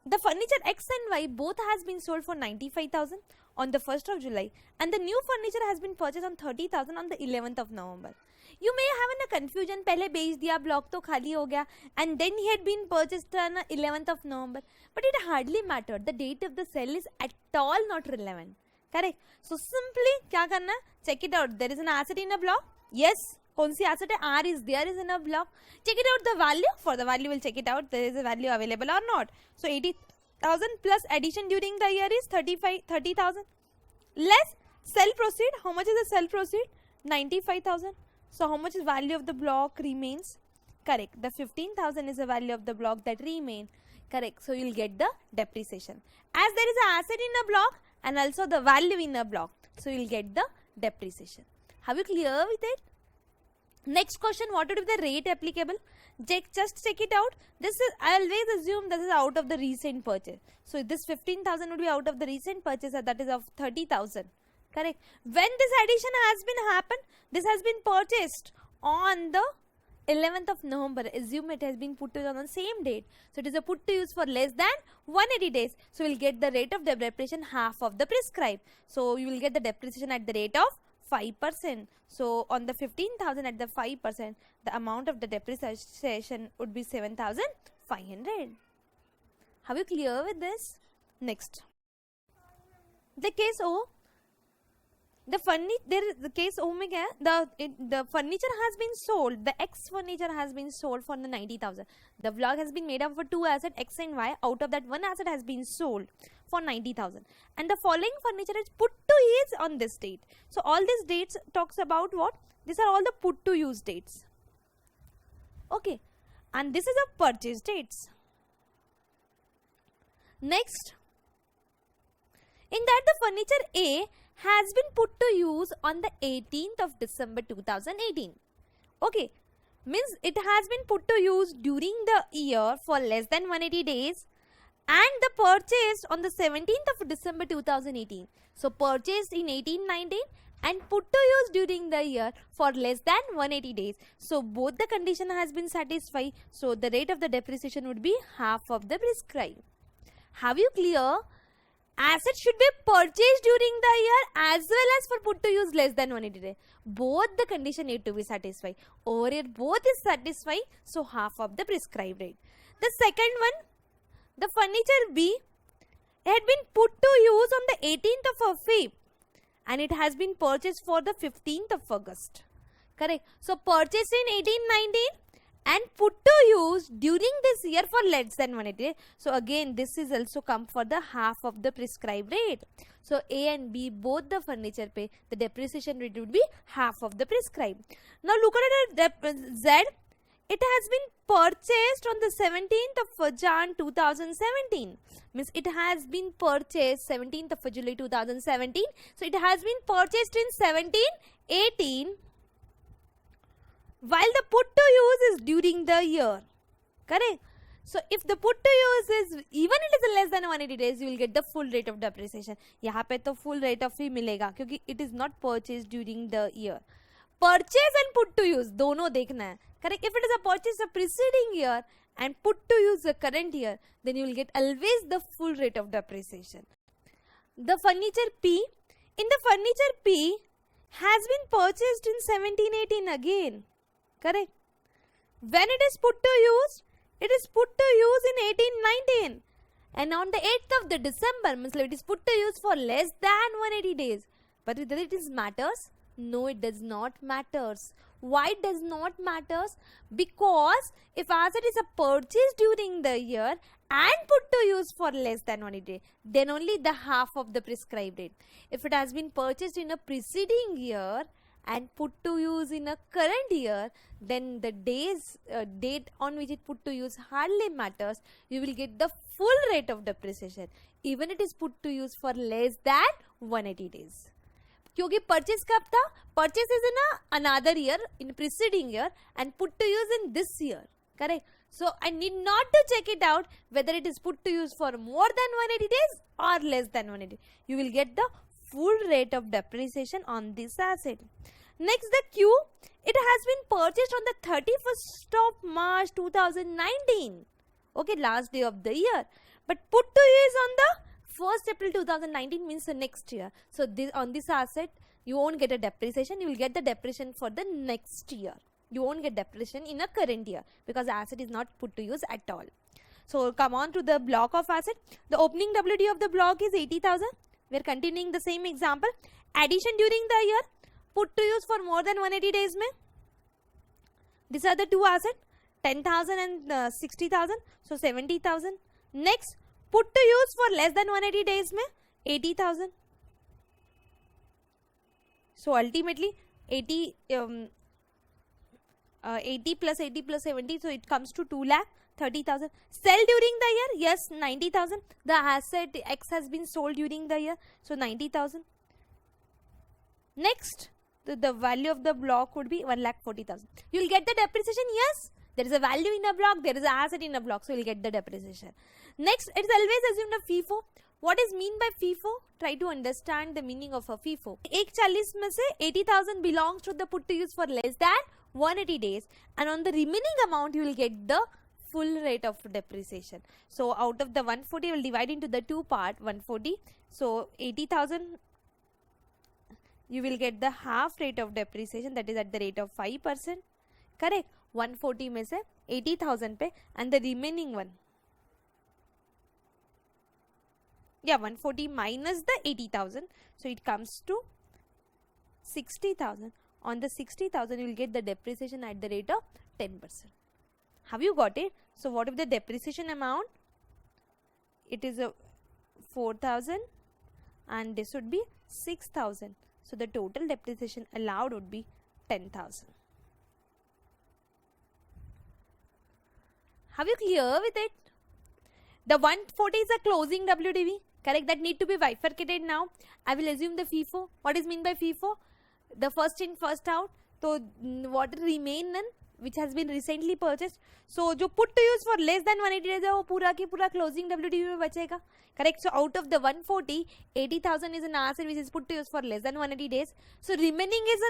the furniture X and Y both has been sold for 95,000 on the 1st of July and the new furniture has been purchased on 30,000 on the 11th of November. You may have a confusion, पहले बेच दिया, block तो खाली हो गया, and then he had been purchased on 11th of November. But it hardly mattered. The date of the sale is at all not relevant. Correct? So simply क्या करना है? Check it out. There is an asset in a block. Yes. कौन सी asset है? R is there is in a block. Check it out the value. For the value we'll check it out. There is a value available or not. So 80,000 plus addition during the year is 30,000. Less sell proceed. How much is the sell proceed? 95,000. So how much is value of the block remains? Correct. The 15,000 is the value of the block that remain. Correct. So you'll get the depreciation. As there is an asset in a block and also the value in a block, so you will get the depreciation. Have you clear with it? Next question, what would be the rate applicable? Just check it out. This is, I always assume this is out of the recent purchase. So this 15,000 would be out of the recent purchase, that is of 30,000. Correct. When this addition has been happened, this has been purchased on the 11th of November. Assume it has been put to use on the same date. So it is a put to use for less than 180 days. So we will get the rate of depreciation half of the prescribed. So you will get the depreciation at the rate of 5%. So on the 15,000 at the 5%, the amount of the depreciation would be 7,500. Are you clear with this? Next, the case O. The case O में क्या है? The furniture has been sold. The X furniture has been sold for the 90,000. The block has been made up for two assets X and Y. Out of that, one asset has been sold for 90,000. And the following furniture is put to use on this date. So all these dates talks about what? These are all the put to use dates. Okay, and this is a purchase dates. Next, in that the furniture A has been put to use on the 18th of December 2018. Okay, means it has been put to use during the year for less than 180 days and the purchased on the 17th of December 2018. So purchased in 1819 and put to use during the year for less than 180 days. So both the condition has been satisfied. So the rate of the depreciation would be half of the prescribed. Have you clear? Asset should be purchased during the year as well as for put to use less than 180 days. Both the condition need to be satisfied. Over here both is satisfied. So half of the prescribed rate. The second one, the furniture B had been put to use on the 18th of Feb and it has been purchased for the 15th of August. Correct. So purchased in 1819 and put to use during this year for less than 180 days. So again this is also come for the half of the prescribed rate. So A and B both the furniture pay, the depreciation rate would be half of the prescribed. Now look at the Z. It has been purchased on the 17th of Jan 2017. Means it has been purchased 17th of July 2017. So it has been purchased in 1718 while the put to use is during the year. Correct? So if the put to use is even it is less than 180 days, you will get the full rate of depreciation. यहाँ पे तो full rate of fee मिलेगा क्योंकि it is not purchased during the year. Purchase and put to use दोनों देखना है. Correct? If it is a purchase of preceding year and put to use the current year, then you will get always the full rate of depreciation. The furniture P, in the furniture P has been purchased in 1718 again. Correct? When it is put to use, it is put to use in 1819 and on the 8th of the December, means it is put to use for less than 180 days. But whether it is matters? No, it does not matters. Why it does not matters? Because if asset is a purchase during the year and put to use for less than 180 days, then only the half of the prescribed rate. If it has been purchased in a preceding year and put to use in a current year, then the date on which it put to use hardly matters. You will get the full rate of depreciation even it is put to use for less than 180 days. क्योंकि purchase कब था? Purchase is in another year, in preceding year and put to use in this year. Correct. So I need not to check it out whether it is put to use for more than 180 days or less than 180. You will get the full rate of depreciation on this asset. Next, the Q. It has been purchased on the 31st of March 2019. Okay, last day of the year. But put to use on the 1st April 2019 means the next year. So this on this asset, you won't get a depreciation. You will get the depreciation for the next year. You won't get depreciation in a current year because the asset is not put to use at all. So come on to the block of asset. The opening WD of the block is 80,000. We are continuing the same example. Addition during the year, put to use for more than 180 days mein. These are the two assets, 10,000 and 60,000. So 70,000. Next, put to use for less than 180 days mein, 80,000. So ultimately 80 plus 80 plus 70, so it comes to 2,30,000. Sell during the year, yes, 90,000. The asset X has been sold during the year, so 90,000. Next, the value of the block would be 1,40,000. You will get the depreciation, yes. There is a value in a block, there is an asset in a block, so you will get the depreciation. Next, it is always assumed a FIFO. What is mean by FIFO? Try to understand the meaning of a FIFO. 140 में से 80,000 belongs to the put to use for less than 180 days, and on the remaining amount you will get the full rate of depreciation. So out of the 140, you will divide into the two part, 140. So 80,000, you will get the half rate of depreciation, that is at the rate of 5%. Correct. 140 में से 80,000 पे, and the remaining one, yeah, 140 minus the 80,000, so it comes to 60,000. On the 60,000, you will get the depreciation at the rate of 10%. Have you got it? So what if the depreciation amount? It is a 4,000 and this would be 6,000. So the total depreciation allowed would be 10,000. Have you clear with it? The 140 is a closing WDV. Correct. That need to be bifurcated now. I will assume the FIFO. What is mean by FIFO? The first in, first out. So what remain then? which has been recently purchased. So जो put to use for less than 180 days है वो पूरा की पूरा closing WDV में बचेगा. Correct. So out of the 140, 80,000 is an asset which is put to use for less than 180 days. So remaining is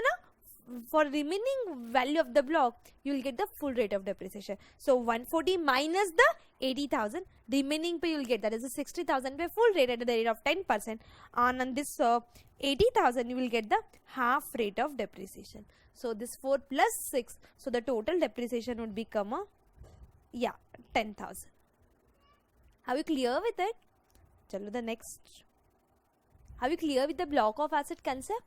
for remaining value of the block, you will get the full rate of depreciation. So 140 minus the 80,000, remaining pay you will get, that is a 60,000 pay full rate at the rate of 10%. On this 80,000 you will get the half rate of depreciation. So this 4 plus 6, so the total depreciation would become 10,000. Are you clear with it? Chalo the next. Are you clear with the block of asset concept?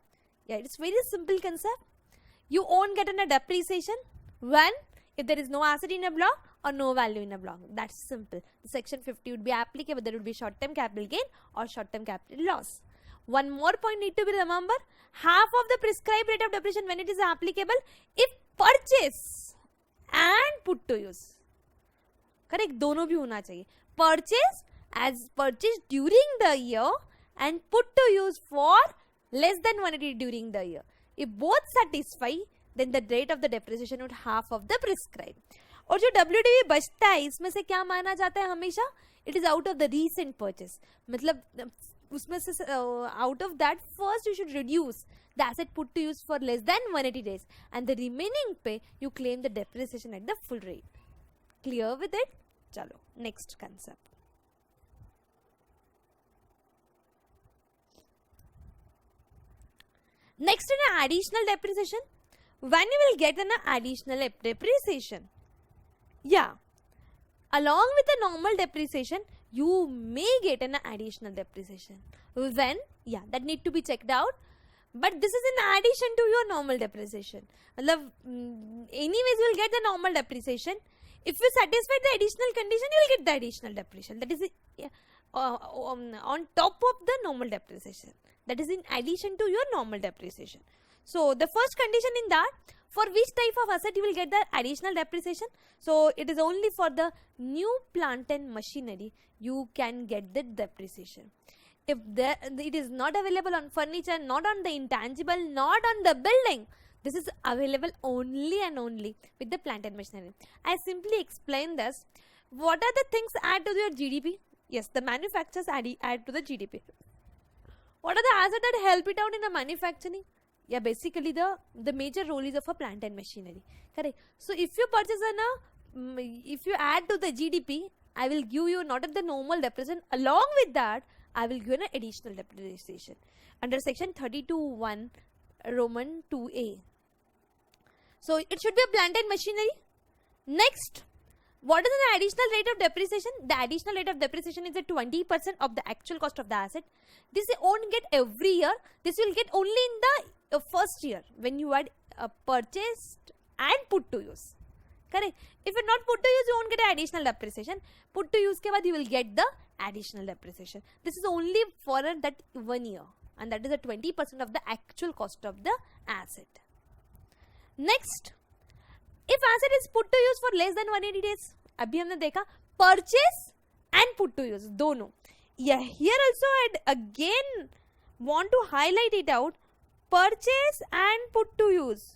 Yeah, it's very simple concept. You won't get a depreciation when if there is no asset in a block or no value in a block. That's simple. Section 50 would be applicable. There would be short-term capital gain or short-term capital loss. One more point need to be remembered. Half of the prescribed rate of depreciation when it is applicable if purchase and put to use. Correct? दोनों भी होना चाहिए. Purchase as purchased during the year and put to use for less than 180 during the year. If both satisfy, then the rate of the depreciation would half of the prescribed. और जो WDV बचता है इसमें से क्या माना जाता है हमेशा? It is out of the recent purchase. मतलब उसमें से out of that first you should reduce the asset put to use for less than 180 days and the remaining pay you claim the depreciation at the full rate. Clear with it? चलो next concept. Next in an additional depreciation, when you will get an additional depreciation? Yeah, along with the normal depreciation, you may get an additional depreciation. When? Yeah, that need to be checked out. But this is in addition to your normal depreciation. Anyways, you will get the normal depreciation. If you satisfy the additional condition, you will get the additional depreciation. That is on top of the normal depreciation. That is in addition to your normal depreciation. So the first condition in that, for which type of asset you will get the additional depreciation? So it is only for the new plant and machinery you can get the depreciation. If it is not available on furniture, not on the intangible, not on the building, this is available only and only with the plant and machinery. I simply explain this. What are the things add to your GDP? Yes, the manufacturers add to the GDP. What are the assets that help it out in the manufacturing? Yeah, basically the major role is of a plant and machinery. Correct. So if you purchase if you add to the GDP, I will give you not at the normal depreciation. Along with that, I will give you an additional depreciation under section 32(1) Roman 2A. So it should be a plant and machinery. Next, what is the additional rate of depreciation? The additional rate of depreciation is at 20% of the actual cost of the asset. This you won't get every year. This you will get only in the first year when you had purchased and put to use. Correct? If you not put to use, you won't get additional depreciation. Put to use ke baad you will get the additional depreciation. This is only for that 1 year, and that is the 20% of the actual cost of the asset. Next, if asset is put to use for less than 180 days, अभी हमने देखा purchase and put to use दोनों. Yeah, here also I'd again want to highlight it out. Purchase and put to use.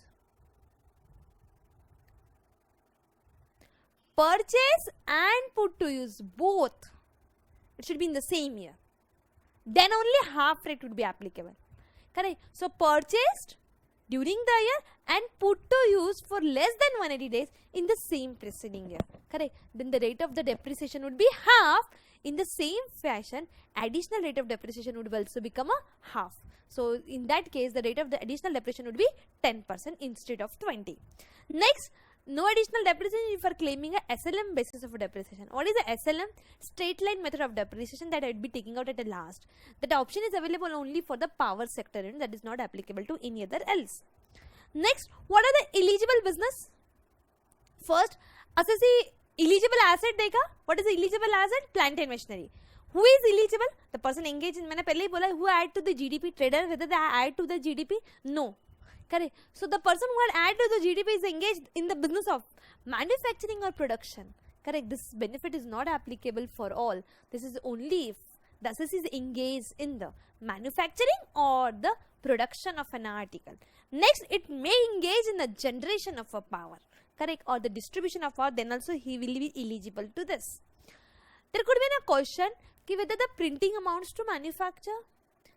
Purchase and put to use both. It should be in the same year. Then only half rate would be applicable. Correct? So purchased during the year and put to use for less than 180 days in the same preceding year. Correct? Then the rate of the depreciation would be half. In the same fashion, additional rate of depreciation would also become a half. So in that case, the rate of the additional depreciation would be 10% instead of 20. Next, no additional depreciation if you are claiming a SLM basis of depreciation. What is the SLM? Straight line method of depreciation that I would be taking out at the last. That option is available only for the power sector and that is not applicable to any other else. Next, what are the eligible business? First, assessee eligible asset देखा. What is the eligible asset? Plant and machinery. Who is eligible? The person engaged in, मैंने पहले ही बोला, who add to the GDP? Trader, whether they add to the GDP? No. Correct. So the person who had add to the GDP is engaged in the business of manufacturing or production. Correct. This benefit is not applicable for all. This is only if the assessee is engaged in the manufacturing or the production of an article. Next, it may engage in the generation of a power. correct, or the distribution of power, then also he will be eligible to this. There could be a question whether the printing amounts to manufacture.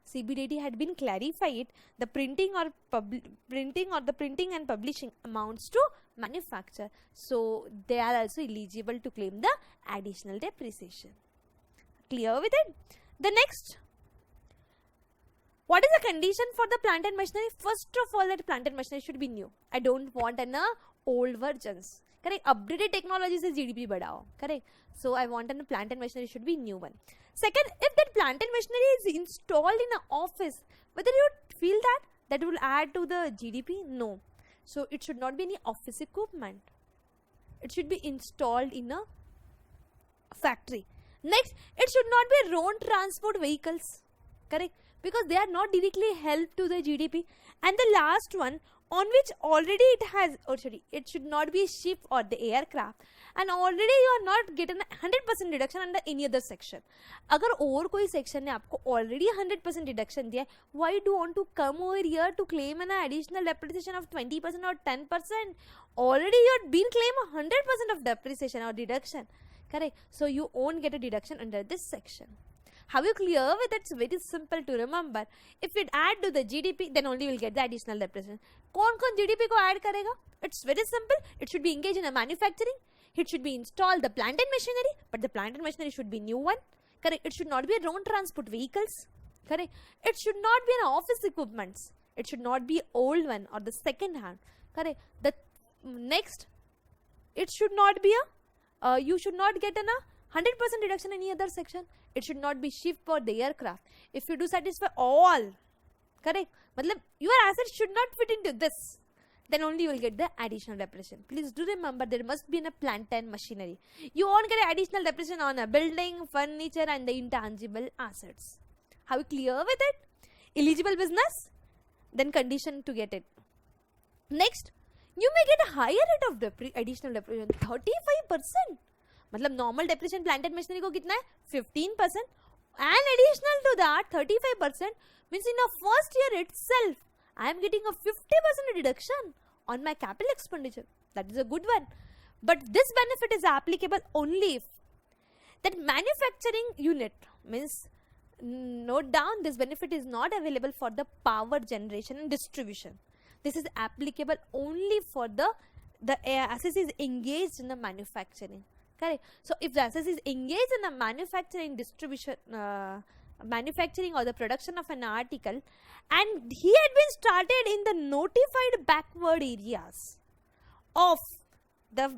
CBDT had been clarified, the printing and publishing amounts to manufacture. So they are also eligible to claim the additional depreciation. Clear with it? The next, what is the condition for the plant and machinery? First of all, that plant and machinery should be new. I don't want an old versions. Correct. Updated technology से GDP बढ़ाओ. Correct. So I want a plant and machinery should be new one. Second, if that plant and machinery is installed in an office, whether you feel that will add to the GDP? No. So it should not be any office equipment. It should be installed in a factory. Next, it should not be road transport vehicles. Correct. Because they are not directly help to the GDP. And the last one, on which already it has, it should not be a ship or the aircraft, and already you are not getting 100% reduction under any other section. अगर और कोई section ने आपको already 100% reduction दिया, why do you want to come over here to claim an additional depreciation of 20% or 10%? Already you have been claim 100% of depreciation or deduction, correct? So you won't get a deduction under this section. How you clear with it? It's very simple to remember. If it add to the GDP, then only you will get the additional depreciation. कौन GDP को add करेगा? It's very simple. It should be engaged in a manufacturing. It should be installed the plant and machinery, but the plant and machinery should be new one. Correct. It should not be a road transport vehicles. Correct. It should not be an office equipments. It should not be old one or the second hand. Correct. The next, it should not be a. You should not get an 100% reduction in any other section. It should not be ship or the aircraft. If you do satisfy all, correct, matlab your assets should not fit into this, then only you will get the additional depreciation. Please do remember there must be in a plant and machinery. You won't get additional depreciation on a building, furniture and the intangible assets. How clear with it? Eligible business, then condition to get it. Next, you may get a higher rate of additional depreciation, 35%. मतलब normal depreciation plant and machinery को कितना है 15% and additional to that 35% means in the first year itself I am getting a 50% reduction on my capital expenditure. That is a good one. But this benefit is applicable only if that manufacturing unit means, note down, this benefit is not available for the power generation and distribution. This is applicable only for the assets is engaged in the manufacturing. Correct. So if the assets is engaged in the manufacturing, distribution, manufacturing or the production of an article, and he had been started in the notified backward areas of the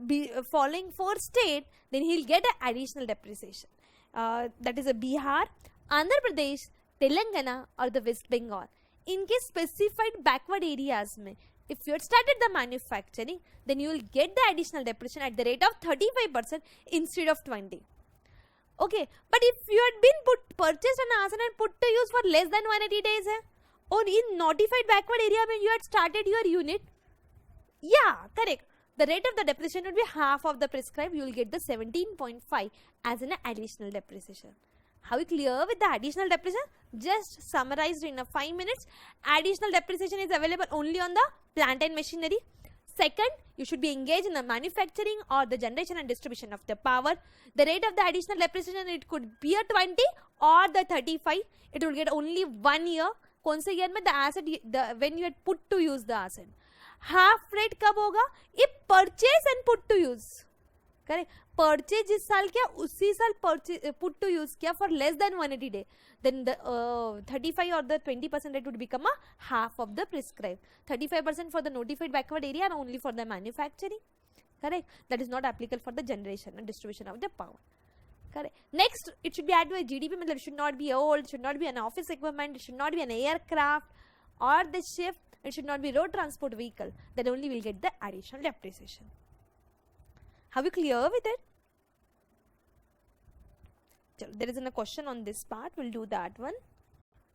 following 4 states, then he'll get an additional depreciation. That is a Bihar, Andhra Pradesh, Telangana or the West Bengal. In case specified backward areas mein, if you had started the manufacturing, then you will get the additional depreciation at the rate of 35% instead of 20%. Okay, but if you had been purchased an asset and put to use for less than 180 days, or in notified backward area when you had started your unit, yeah, correct. The rate of the depreciation would be half of the prescribed. You will get the 17.5 as an additional depreciation. How clear with the additional depreciation? Just summarized in 5 minutes. Additional depreciation is available only on the plant and machinery. Second, you should be engaged in the manufacturing or the generation and distribution of the power. The rate of the additional depreciation, it could be a 20 or the 35. It will get only 1 year. कौन से year में the asset, when you had put to use the asset. Half rate कब होगा? If purchase and put to use. Correct. Purchase जिस साल किया उसी साल put to use किया for less than 180 day, then the 35 or the 20% rate would become a half of the prescribed. 35% for the notified backward area and only for the manufacturing. Correct. That is not applicable for the generation and distribution of the power. Correct. Next, it should be added to GDP. It should not be old. It should not be an office equipment. It should not be an aircraft or the ship. It should not be road transport vehicle. Then only we'll get the additional depreciation. Are we clear with it? There is a question on this part. We'll do that one.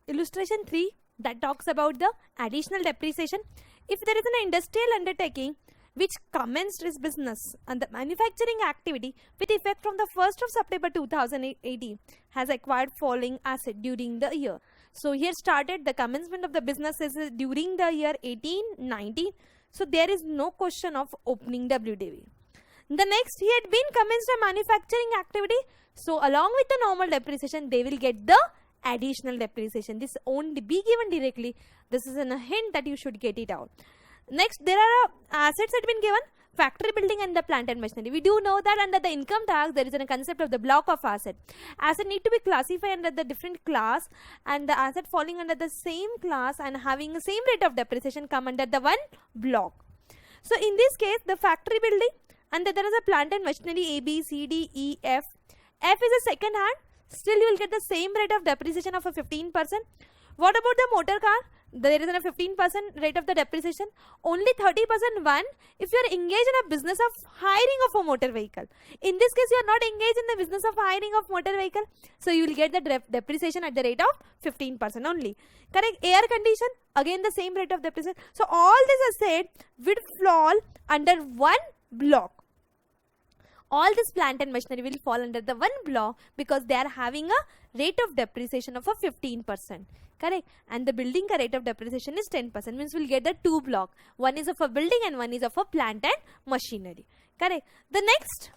Illustration 3 that talks about the additional depreciation. If there is an industrial undertaking which commenced its business and the manufacturing activity with effect from the 1st of September 2018 has acquired following asset during the year. So here started the commencement of the businesses during the year 18-19. So there is no question of opening WDV. The next, he had been commenced a manufacturing activity. So along with the normal depreciation, they will get the additional depreciation. This won't be given directly. This is a hint that you should get it out. Next, there are assets that have been given. Factory building and the plant and machinery. We do know that under the income tax, there is a concept of the block of asset. Asset need to be classified under the different class, and the asset falling under the same class and having the same rate of depreciation come under the one block. So in this case, the factory building, and there is a plant and machinery A, B, C, D, E, F. F is a second hand. Still you will get the same rate of depreciation of a 15%. What about the motor car? There is a 15% rate of the depreciation. Only 30% one if you are engaged in a business of hiring of a motor vehicle. In this case, you are not engaged in the business of hiring of motor vehicle. So you will get the depreciation at the rate of 15% only. Correct? Air condition, again the same rate of depreciation. So all this asset will fall under one block. All this plant and machinery will fall under the one block because they are having a rate of depreciation of a 15%. Correct? And the building rate of depreciation is 10%. Means we will get the two block. One is of a building and one is of a plant and machinery. Correct? The next,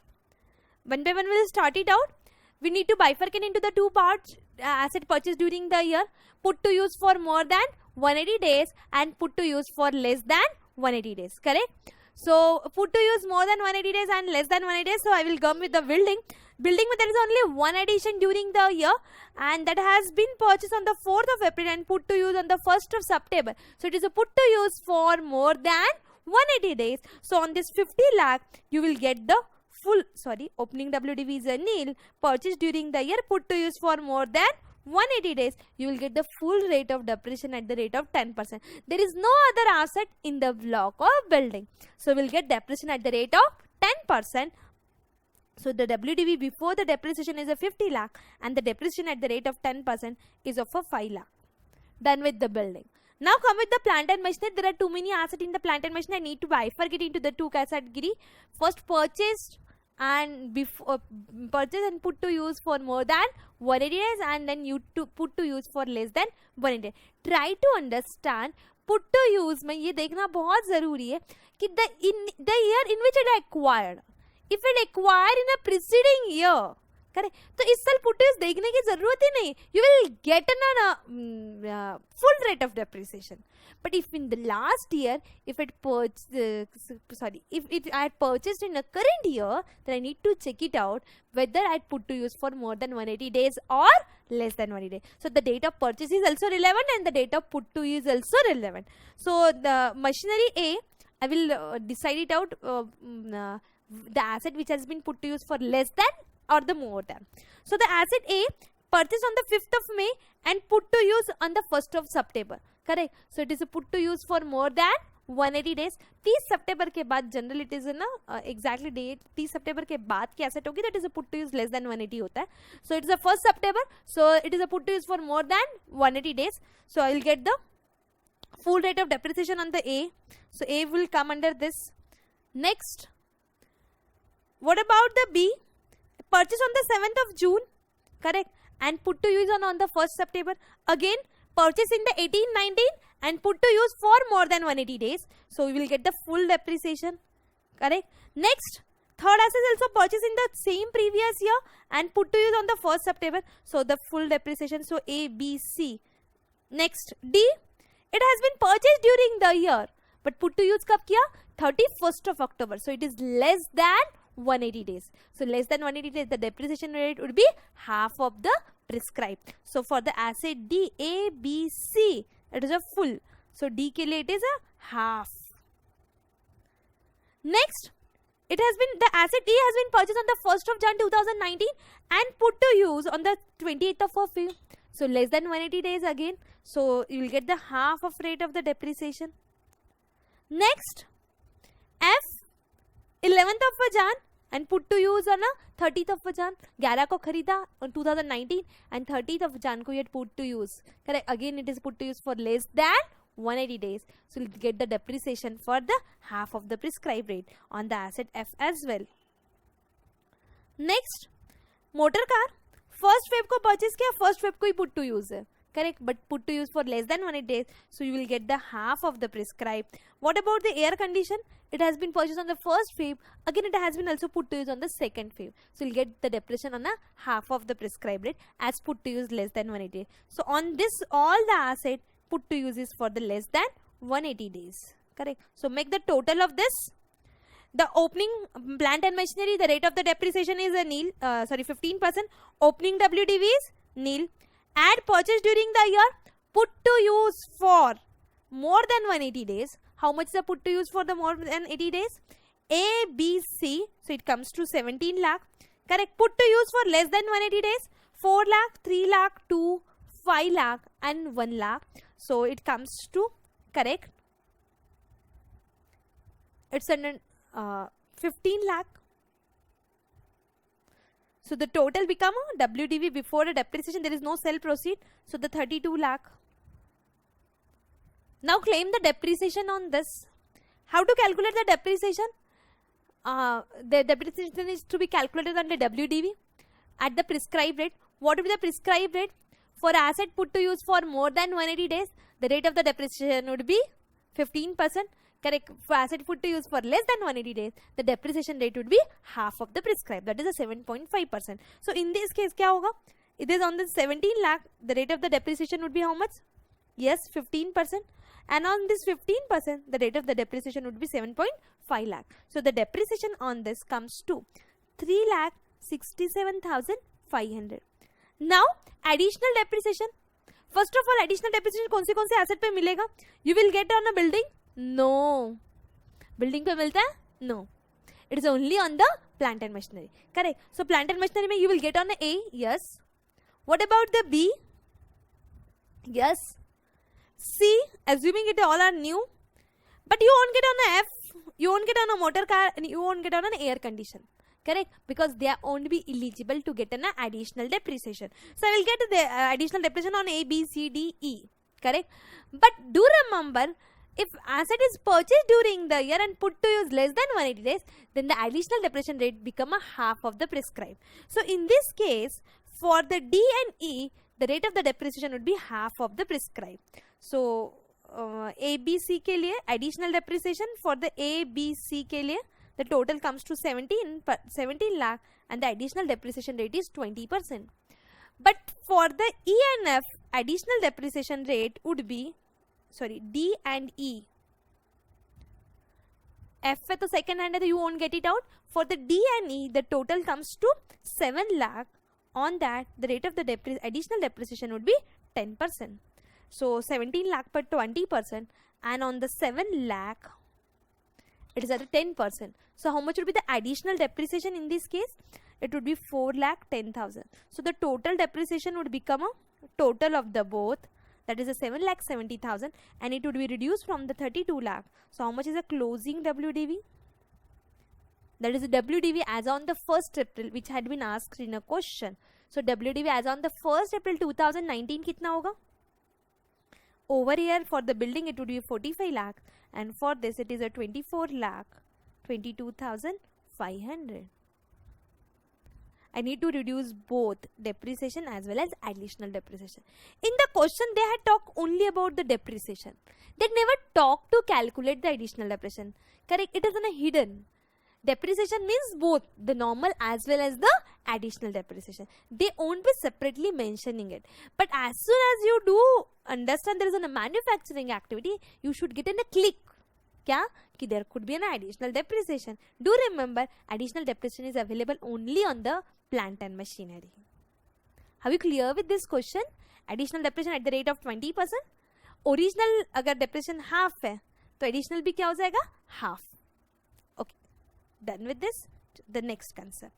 one by one we will start it out. We need to bifurcate into the two parts. Asset purchased during the year, put to use for more than 180 days and put to use for less than 180 days. Correct? So put to use more than 180 days and less than 180 days. So I will come with the building. Building, there is only one addition during the year, and that has been purchased on the 4th of April and put to use on the 1st of September. So it is a put to use for more than 180 days. So on this 50 lakh, you will get the full, opening WDV is a nil, purchased during the year, put to use for more than 180 days, you will get the full rate of depreciation at the rate of 10%. There is no other asset in the block or building. So we will get depreciation at the rate of 10%. So the WDV before the depreciation is a 50 lakh and the depreciation at the rate of 10% is of a 5 lakh. Done with the building. Now come with the plant and machinery. There are too many assets in the plant and machinery. I need to bifurcate into the two category. First, purchased and before purchase and put to use for more than 180 days, and then you to put to use for less than 180 days. Try to understand put to use में ये देखना बहुत जरूरी है कि the year in which it acquired. If it acquired in a preceding year, करें तो इस साल put to use देखने की जरूरत ही नहीं. You will get a full rate of depreciation. But if in the last year, if it I had purchased in a current year, then I need to check it out whether I put to use for more than 180 days or less than 180 days. So the date of purchase is also relevant and the date of put to use is also relevant. So the machinery A, I will decide it out the asset which has been put to use for less than or the more than. So the asset A purchased on the 5th of May and put to use on the 1st of September. Correct? So it is a put to use for more than 180 days. 30 September के बाद general it is ना exactly date 30 September के बाद की asset होगी, that is a put to use less than 180 होता है. So it is a 1st September. So it is a put to use for more than 180 days. So I will get the full rate of depreciation on the A. So A will come under this. Next, what about the B? Purchase on the 7th of June, correct, and put to use on the 1st September. Again, purchase in the 18-19 and put to use for more than 180 days. So we will get the full depreciation, correct. Next, third asset is also purchased in the same previous year and put to use on the 1st September. So the full depreciation. So A, B, C. Next, D. It has been purchased during the year, but put to use कब किया? 31st of October. So it is less than 180 days. So less than 180 days, the depreciation rate would be half of the prescribed. So for the asset D, A, B, C, it is a full. So D के लिए it is a half. Next, it has been, the asset E has been purchased on the 1st of Jan 2019 and put to use on the 28th of Feb. So less than 180 days again. So you will get the half of rate of the depreciation. Next, F, 11th of Jan and put to use on a 30th of Jan. 11 को खरीदा on 2019 and 30th of Jan को yet put to use. Correct. Again it is put to use for less than 180 days. So you will get the depreciation for the half of the prescribed rate on the asset F as well. Next, motor car. 1st Feb को purchase किया, 1st Feb को ही put to use है. correct, but put to use for less than 180 days, so you will get the half of the prescribed. What about the air condition? It has been purchased on the first Feb, again it has been also put to use on the second Feb, so you'll get the depreciation on a half of the prescribed rate as put to use less than 180 days. So on this, all the asset put to use is for the less than 180 days, correct. So make the total of this. The opening plant and machinery, the rate of the depreciation is a nil, 15%. Opening WDV is nil. Add purchase during the year, put to use for more than 180 days. How much is the put to use for the more than 80 days? A, B, C. So it comes to 17 lakh. Correct. Put to use for less than 180 days. 4 lakh, 3 lakh, 2, 5 lakh and 1 lakh. So it comes to, correct, it's under 15 lakh. So the total become a WDV before the depreciation. There is no sell proceed. So the 32 lakh. Now claim the depreciation on this. How to calculate the depreciation? The depreciation is to be calculated on the WDV at the prescribed rate. What will be the prescribed rate? For asset put to use for more than 180 days, the rate of the depreciation would be 15%. Correct. For asset put to use for less than 180 days, the depreciation rate would be half of the prescribed. That is a 7.5%. So in this case, kya hoga? It is on the 17 lakh. The rate of the depreciation would be how much? Yes, 15%. And on this 15%, the rate of the depreciation would be 7.5 lakh. So the depreciation on this comes to 3,67,500. Now additional depreciation. First of all, additional depreciation कौन से asset पे मिलेगा? You will get on a building? No. Building पे मिलता है? No. It is only on the plant and machinery. Correct. So plant and machinery में you will get on a A. Yes. What about the B? Yes. C, assuming it all are new, but you won't get on a F, you won't get on a motor car, and you won't get on an air condition. Correct? Because they are only be eligible to get an additional depreciation. So I will get the additional depreciation on A, B, C, D, E. Correct? But do remember, if asset is purchased during the year and put to use less than 180 days, then the additional depreciation rate become a half of the prescribed. So in this case, for the D and E, the rate of the depreciation would be half of the prescribed. So A, B, C के लिए additional depreciation for the A, B, C के लिए the total comes to 17 lakh and the additional depreciation rate is 20%. But for the E and F, additional depreciation rate would be, D and E. F है तो second hand है तो you won't get it out. For the D and E, the total comes to 7 lakh. On that, the rate of the additional depreciation would be 10%. So 17 lakh per 20%, and on the 7 lakh, it is at a 10%. So how much would be the additional depreciation in this case? It would be 4 lakh 10,000. So the total depreciation would become a total of the both, that is a 7 lakh 70,000, and it would be reduced from the 32 lakh. So how much is the closing WDV? That is the WDV as on the 1st April, which had been asked in a question. So WDV as on the 1st April 2019 कितना होगा? Over here for the building it would be 45 lakh, and for this it is a 24 lakh 22,500. I need to reduce both depreciation as well as additional depreciation. In the question they had talked only about the depreciation. They never talked to calculate the additional depreciation. Correct? It is in a hidden. Depreciation means both the normal as well as the additional depreciation. They won't be separately mentioning it. But as soon as you do understand there is a manufacturing activity, you should get in a click. Kya? Ki there could be an additional depreciation. Do remember, additional depreciation is available only on the plant and machinery. Are you clear with this question? Additional depreciation at the rate of 20%. Original अगर depreciation half है, तो additional भी क्या हो जाएगा? Half. Okay. Done with this. The next concept.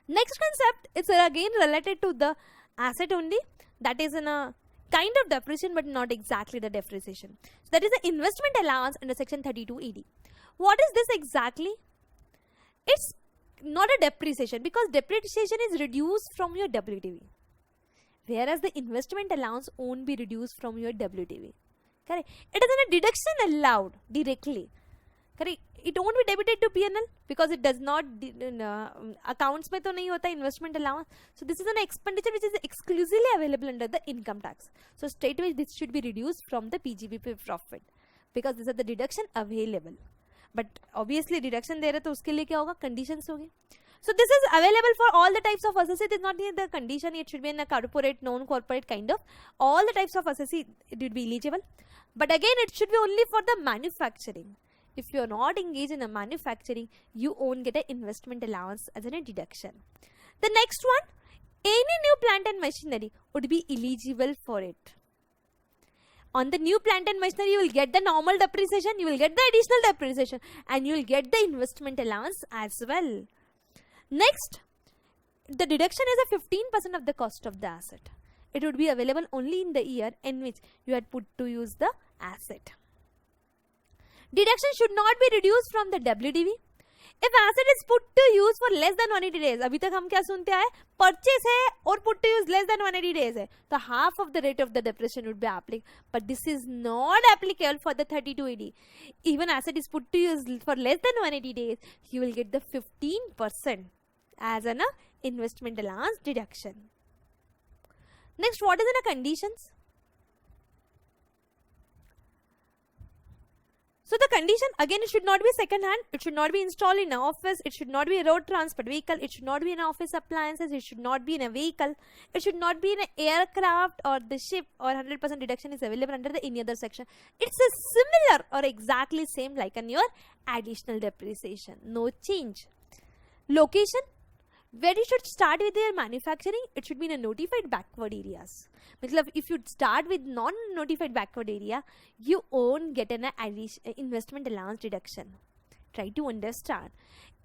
Next concept is again related to the asset only. That is in a kind of depreciation but not exactly the depreciation. So that is the investment allowance under section 32 ED. What is this exactly? It's not a depreciation because depreciation is reduced from your WDV. Whereas the investment allowance won't be reduced from your WDV. Correct? It is a deduction allowed directly. correct? It won't be debited to P&L because it does not accounts में तो नहीं होता investment allowance. So this is an expenditure which is exclusively available under the income tax. So straightaway this should be reduced from the PGBP profit because these are the deduction available. But obviously deduction दे रहे तो उसके लिए क्या होगा? Conditions होगी. So this is available for all the types of assessee. It is not the condition. It should be in a corporate, non-corporate kind of. All the types of assessee it would be eligible. But again, it should be only for the manufacturing. If you are not engaged in a manufacturing, you won't get an investment allowance as a deduction. The next one, any new plant and machinery would be eligible for it. On the new plant and machinery, you will get the normal depreciation, you will get the additional depreciation, and you will get the investment allowance as well. Next, the deduction is a 15% of the cost of the asset. It would be available only in the year in which you had put to use the asset. Deduction should not be reduced from the WDV. If asset is put to use for less than 180 days, अभी तक हम क्या सुनते आए? Purchase है और put to use less than 180 days है, तो half of the rate of the depreciation would be applicable. But this is not applicable for the 32AD. Even asset is put to use for less than 180 days, you will get the 15% as an investment allowance deduction. Next, what is in the conditions? So the condition, again, it should not be second hand, it should not be installed in an office, it should not be a road transport vehicle, it should not be in office appliances, it should not be in a vehicle, it should not be in an aircraft or the ship, or 100% deduction is available under the any other section. It's a similar or exactly same like in your additional depreciation, no change. Location, where you should start with your manufacturing, it should be in a notified backward areas. If you start with non-notified backward area, you won't get an investment allowance deduction. Try to understand.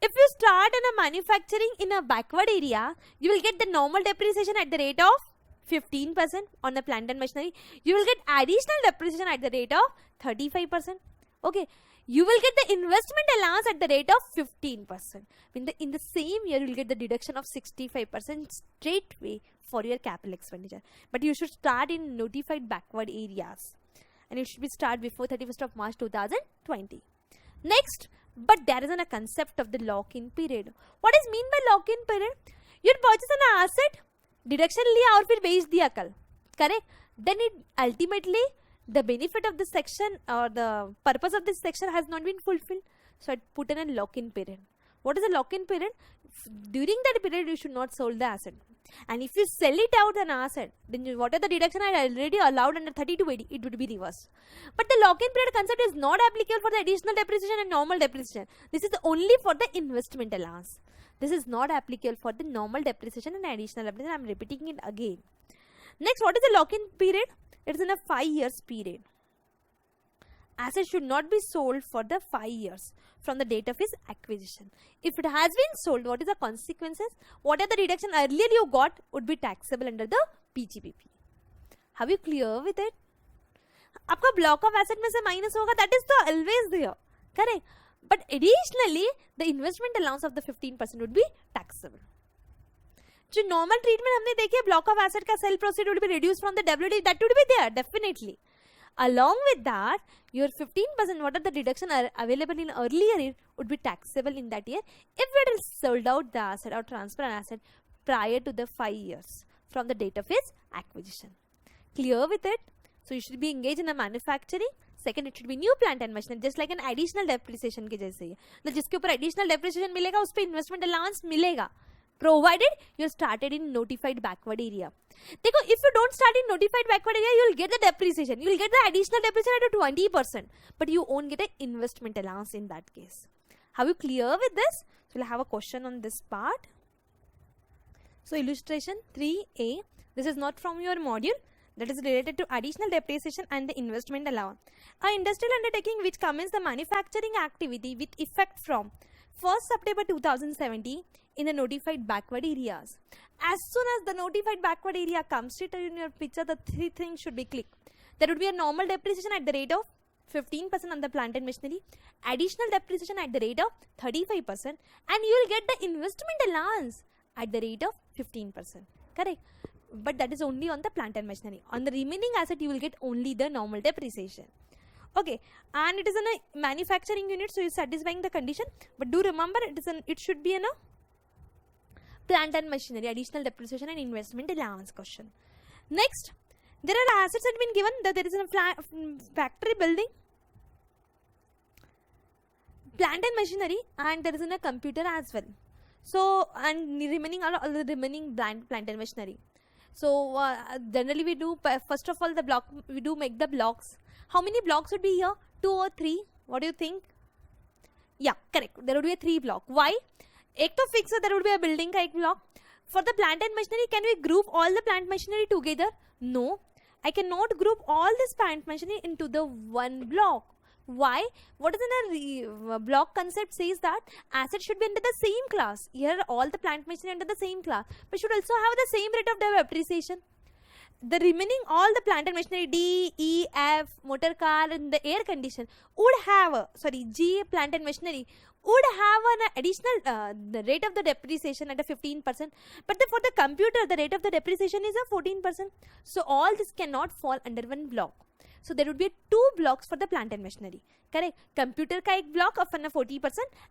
If you start in a manufacturing in a backward area, you will get the normal depreciation at the rate of 15% on the plant and machinery. You will get additional depreciation at the rate of 35%. Okay. You will get the investment allowance at the rate of 15%. In the same year, you will get the deduction of 65% straight away for your capital expenditure. But you should start in notified backward areas. And it should be start before 31st of March 2020. Next, but there is a concept of the lock-in period. What is mean by lock-in period? You purchase an asset, deduction liya aur fir bech diya kal. Correct? Then it ultimately the benefit of this section or the purpose of this section has not been fulfilled. So I put in a lock-in period. What is a lock-in period? During that period, you should not sell the asset. And if you sell it out an asset, then what are the deduction I already allowed under 32AD, it would be reversed. But the lock-in period concept is not applicable for the additional depreciation and normal depreciation. This is only for the investment allowance. This is not applicable for the normal depreciation and additional depreciation. I am repeating it again. Next, what is the lock-in period? It is in a 5 years period. Asset should not be sold for the 5 years from the date of his acquisition. If it has been sold, what is the consequences? What are the deduction earlier you got would be taxable under the PGBP. Have you clear with it? आपका block of asset में से minus होगा, that is तो always there. Correct? But additionally, the investment allowance of the 15% would be taxable. जो normal treatment हमने देखी है, block of asset का sale proceed would be reduced from the WD, that would be there definitely. Along with that, your 15% what are the deduction are available in earlier year would be taxable in that year if it is sold out the asset or transfer an asset prior to the 5 years from the date of its acquisition. Clear with it? So you should be engaged in a manufacturing. Second, it should be new plant and machinery, just like an additional depreciation के जैसे ही. तो जिसके ऊपर additional depreciation मिलेगा, उस पे investment allowance मिलेगा. Provided you started in notified backward area. देखो, if you don't start in notified backward area, you will get the depreciation. You will get the additional depreciation at 20%. But you won't get an investment allowance in that case. Are you clear with this? So we'll have a question on this part. So illustration 3A. This is not from your module. That is related to additional depreciation and the investment allowance. An industrial undertaking which commenced the manufacturing activity with effect from 1st September 2017 in the notified backward areas. As soon as the notified backward area comes to in your picture, the three things should be clicked. There would be a normal depreciation at the rate of 15% on the plant and machinery, additional depreciation at the rate of 35%, and you will get the investment allowance at the rate of 15%. Correct? But that is only on the plant and machinery. On the remaining asset, you will get only the normal depreciation. Okay, and it is in a manufacturing unit, so you're satisfying the condition. But do remember, it should be in a plant and machinery, additional depreciation and investment allowance question. Next, there are assets that have been given that there is a factory building, plant and machinery, and there is a computer as well. So, and remaining all the remaining plant and machinery. So generally we do, first of all, we do make the blocks. How many blocks would be here? 2 or 3? What do you think? Yeah, correct. There would be a 3 block. Why? एक तो fix है, there would be a building का एक block. For the plant and machinery, can we group all the plant machinery together? No. I cannot group all this plant machinery into the one block. Why? What is in a block concept says that assets should be under the same class. Here all the plant machinery under the same class, but should also have the same rate of depreciation. The remaining all the plant and machinery D, E, F, motor car and the air condition would have G plant and machinery would have an additional the rate of the depreciation at a 15%, but for the computer the rate of the depreciation is a 14%. So all this cannot fall under one block. So there would be 2 blocks for the plant and machinery. Correct? Computer ka ek block of 40%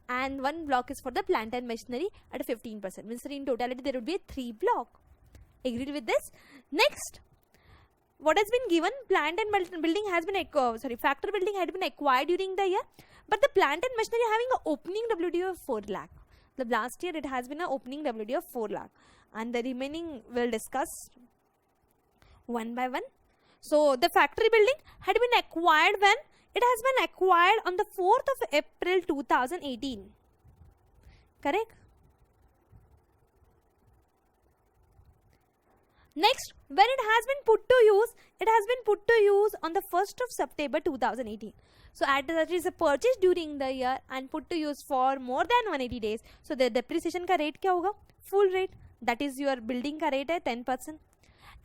and 1 block is for the plant and machinery at a 15%. Means in totality there would be 3 block. Agreed with this? Next, what has been given? Plant and building has been factory building had been acquired during the year, but the plant and machinery having an opening WD of 4 lakh. The last year it has been an opening WD of 4 lakh, and the remaining we'll discuss one by one. So the factory building had been acquired when? It has been acquired on the 4th of April 2018. Correct? Next, when it has been put to use, it has been put to use on the 1st of September 2018. So that is a purchase during the year and put to use for more than 180 days. So the depreciation ka rate kya hoga? Full rate. That is your building ka rate hai 10%.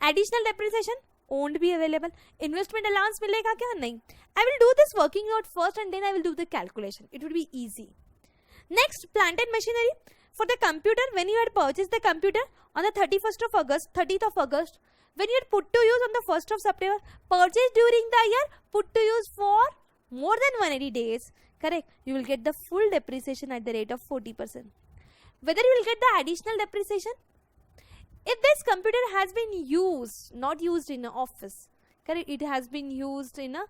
Additional depreciation won't be available. Investment allowance milega kya? Nahi. I will do this working out first and then I will do the calculation. It would be easy. Next, plant and machinery. For the computer, when you had purchased the computer on the 30th of August, when you had put to use on the 1st of September, purchased during the year, put to use for more than 180 days, correct? You will get the full depreciation at the rate of 40%. Whether you will get the additional depreciation? If this computer has been used, not used in an office, correct? It has been used in a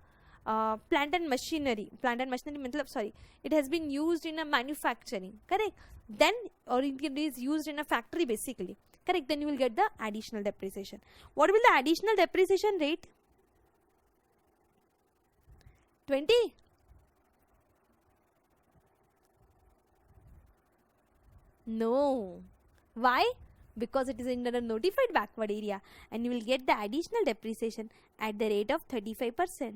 plant and machinery, it has been used in a manufacturing, correct? Then, or it is used in a factory basically, correct? Then you will get the additional depreciation. What will the additional depreciation rate? 20? No. Why? Because it is in a notified backward area and you will get the additional depreciation at the rate of 35%.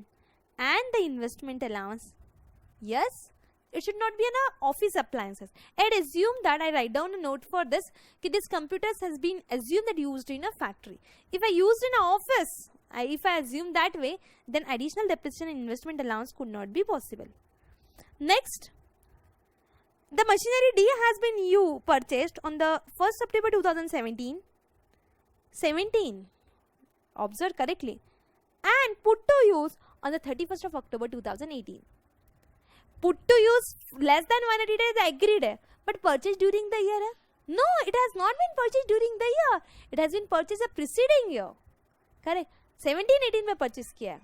And the investment allowance, yes, it should not be in office appliances. I'd assume that I write down a note for this. This computers has been assumed that used in a factory. If I used in an office, if I assume that way, then additional depreciation and investment allowance could not be possible. Next, the machinery D has been purchased on the 1st September 2017. 17. Observe correctly. And put to use on the 31st of October 2018. Put to use less than 180 days agreed, but purchased during the year? No, it has not been purchased during the year. It has been purchased the preceding year. Correct? 17-18 में purchase किया.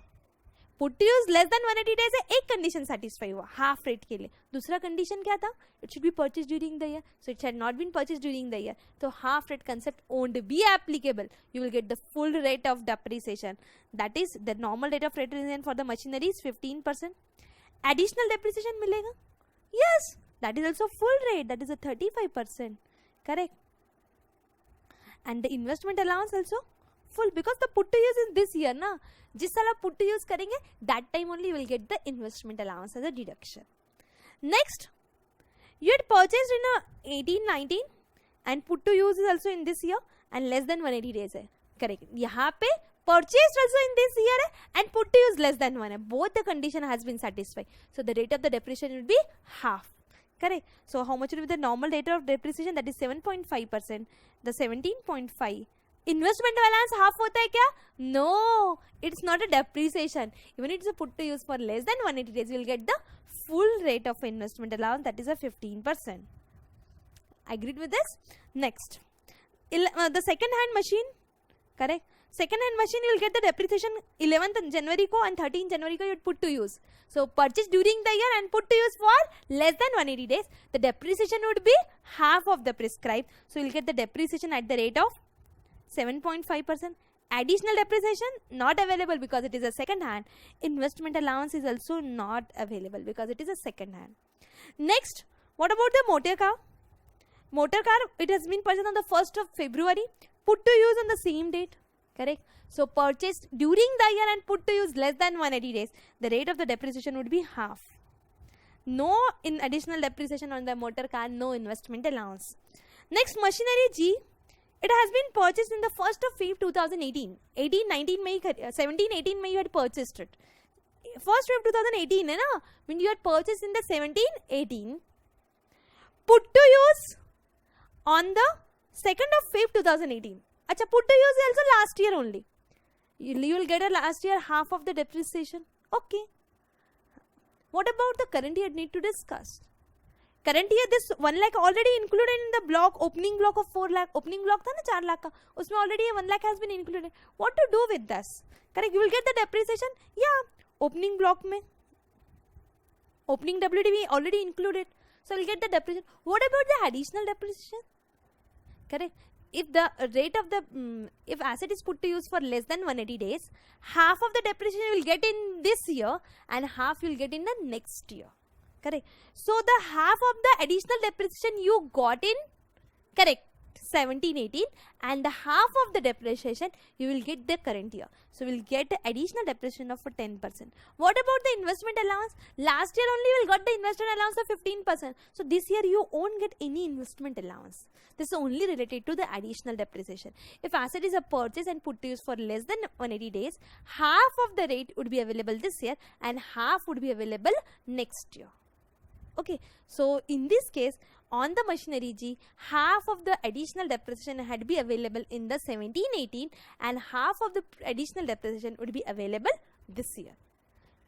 Put to use less than 180 days है एक condition satisfy हुआ half rate के लिए. दूसरा condition क्या था? It should be purchased during the year. So it had not been purchased during the year. So half rate concept won't be applicable. You will get the full rate of depreciation. That is the normal rate of depreciation for the machinery is 15%. Additional depreciation मिलेगा? Yes, that is also full rate. That is a 35%. Correct? And the investment allowance also full because the put to use is this year na. जिस साल आप put to use करेंगे, that time only you will get the investment allowance as a deduction. Next, you had purchased in a 18-19 and put to use is also in this year and less than 180 days है. Correct. यहाँ पे purchased also in this year है and put to use less than 1 है. Both the condition has been satisfied. So the rate of the depreciation will be half. Correct. So how much will be the normal rate of depreciation? That is 7.5%. The 17.5 investment allowance half होता है क्या? No, it's not a depreciation. Even it's put to use for less than 180 days, you will get the full rate of investment allowance, that is a 15%. Agreed with this? Next, the second hand machine, correct? Second hand machine, you will get the depreciation 11th January ko and 13th January ko you would put to use. So purchase during the year and put to use for less than 180 days, the depreciation would be half of the prescribed. So you will get the depreciation at the rate of 7.5%. Additional depreciation not available because it is a second hand. Investment allowance is also not available because it is a second hand. Next, what about the motor car? Motor car, it has been purchased on the 1st of February, put to use on the same date. Correct? So purchased during the year and put to use less than 180 days, the rate of the depreciation would be half. No in additional depreciation on the motor car, no investment allowance. Next, machinery G, it has been purchased in the 1st of Feb 2018. 17, 18 May you had purchased it. 1st Feb 2018 hai na, when you had purchased in the 17, 18, put to use on the 2nd of Feb 2018. Acha, put to use also last year only. You will get a last year half of the depreciation. Okay. What about the current year need to discuss? Current year, this 1 lakh already included in the block, opening block of 4 lakh. Opening block tha na 4 lakh ka. Usme already 1 lakh has been included. What to do with this? Correct, you will get the depreciation. Yeah, opening block mein. Opening WDV already included. So you will get the depreciation. What about the additional depreciation? Correct. If the rate of the if asset is put to use for less than 180 days, half of the depreciation you will get in this year and half you will get in the next year. Correct. So the half of the additional depreciation you got in, correct, 17, 18, and the half of the depreciation you will get the current year. So we will get the additional depreciation of 10%. What about the investment allowance? Last year only you will got the investment allowance of 15%. So this year you won't get any investment allowance. This is only related to the additional depreciation. If asset is a purchase and put to use for less than 180 days, half of the rate would be available this year and half would be available next year. Okay, so in this case, on the machinery G, half of the additional depreciation had be available in the 17-18 and half of the additional depreciation would be available this year.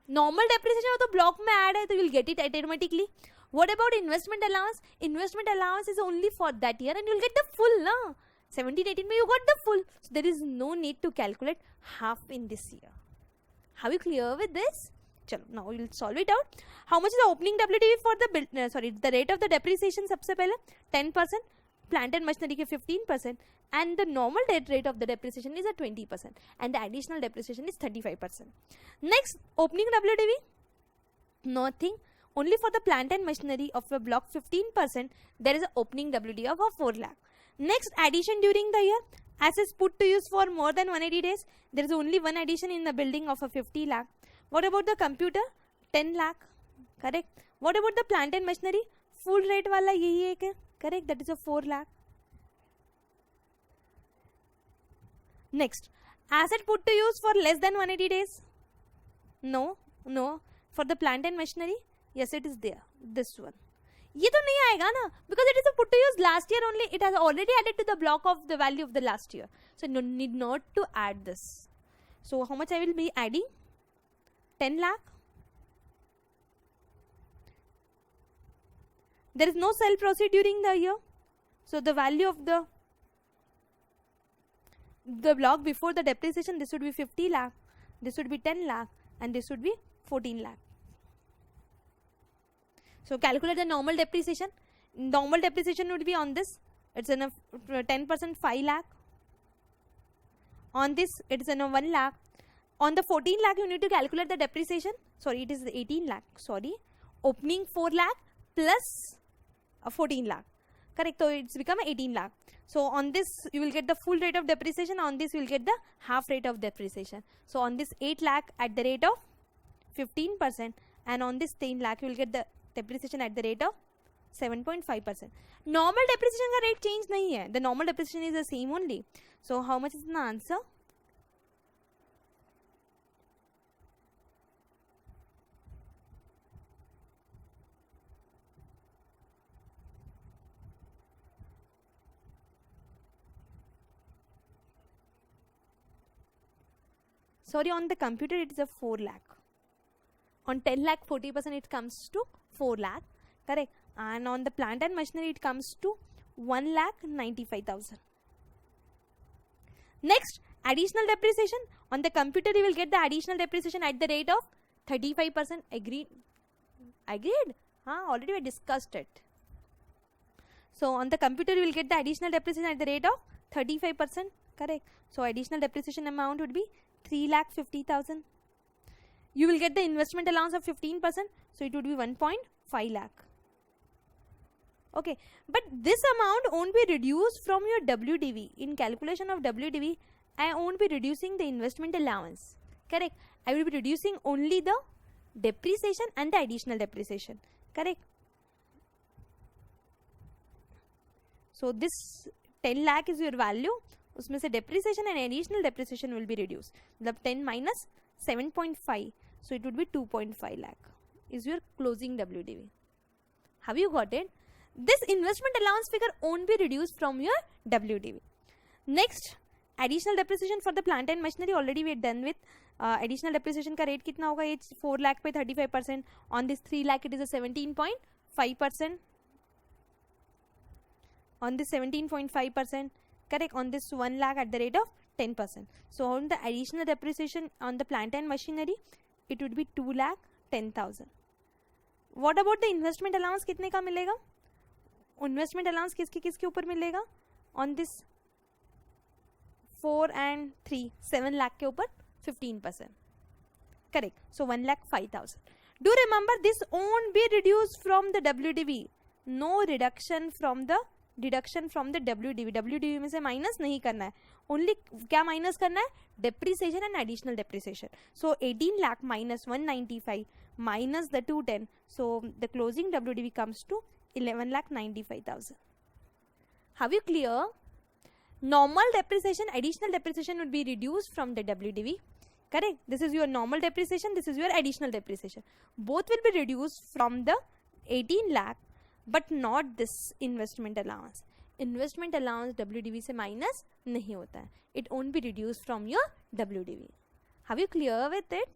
Normal depreciation of the block mein add hai, so you will get it automatically. What about investment allowance? Investment allowance is only for that year and you will get the full. Na? 17-18 mein you got the full. So there is no need to calculate half in this year. Are you clear with this? Now we will solve it out. How much is the opening WDV for the the rate of the depreciation सबसे पहले 10%, plant and machinery के 15%, and the normal rate of the depreciation is at 20%, and the additional depreciation is 35%. Next, opening WDV, nothing. Only for the plant and machinery of a block 15%, there is an opening WDV of 4 lakh. Next, addition during the year. Assets put to use for more than 180 days, there is only one addition in the building of a 50 lakh. What about the computer? 10 lakh. Correct. What about the plant and machinery? Full rate wala yahi ek hai. Correct. That is a 4 lakh. Next. Asset put to use for less than 180 days? No. No. For the plant and machinery? Yes, it is there. This one. ये तो नहीं आएगा ना, because it is a put to use last year only. It has already added to the block of the value of the last year. So no need not to add this. So how much I will be adding? 10 lakh. There is no sale proceed during the year. So the value of the block before the depreciation, this would be 50 lakh. This would be 10 lakh. And this would be 14 lakh. So calculate the normal depreciation. Normal depreciation would be on this. It's in a 10% 5 lakh. On this, it's in a 1 lakh. On the 14 lakh, you need to calculate the depreciation. Sorry, it is 18 lakh. Sorry. Opening 4 lakh plus 14 lakh. Correct. So it's become 18 lakh. So on this, you will get the full rate of depreciation. On this, you will get the half rate of depreciation. So on this 8 lakh at the rate of 15%. And on this 10 lakh, you will get the depreciation at the rate of 7.5%. Normal depreciation का rate change नहीं है. The normal depreciation is the same only. So how much is the answer? sorry, on the computer it is a 4 lakh. On 10 lakh 40% it comes to 4 lakh, correct? And on the plant and machinery it comes to 1,95,000. Next, additional depreciation. On the computer you will get the additional depreciation at the rate of 35%. Agreed? Already we discussed it. So on the computer you will get the additional depreciation at the rate of 35%, correct? So additional depreciation amount would be 3,50,000. You will get the investment allowance of 15%, so it would be 1.5 lakh. Okay, but this amount won't be reduced from your WDV. In calculation of WDV, I won't be reducing the investment allowance, correct? I will be reducing only the depreciation and the additional depreciation, correct? So this 10 lakh is your value, उसमें से depreciation and additional depreciation will be reduced. The 10 minus 7.5, so it would be 2.5 lakh is your closing WDV. Have you got it? This investment allowance figure won't be reduced from your WDV. Next, additional depreciation for the plant and machinery already we are done with. Additional depreciation का rate कितना होगा? It's 4 lakh पे 35%. On this 3 lakh it is a 17.5%. On this 17.5%, correct? On this 1 lakh at the rate of 10%. So on the additional depreciation on the plant and machinery, it would be 2,10,000. What about the investment allowance? कितने का मिलेगा? Investment allowance किसके ऊपर मिलेगा? On this 4 and 3, 7 lakh के ऊपर 15%. Correct. So 1,05,000. Do remember this won't be reduced from the WDV. No reduction from the deduction from the WDV. WDV में से माइनस नहीं करना है. Only क्या माइनस करना है? Depreciation and additional depreciation. So 18 lakh minus 195 minus the 210. So the closing WDV comes to 11,95,000. Have you clear? Normal depreciation, additional depreciation would be reduced from the WDV. Correct? This is your normal depreciation. This is your additional depreciation. Both will be reduced from the 18 lakh, but not this investment allowance. Investment allowance WDV से minus नहीं होता है. It won't be reduced from your WDV. Have you clear with it?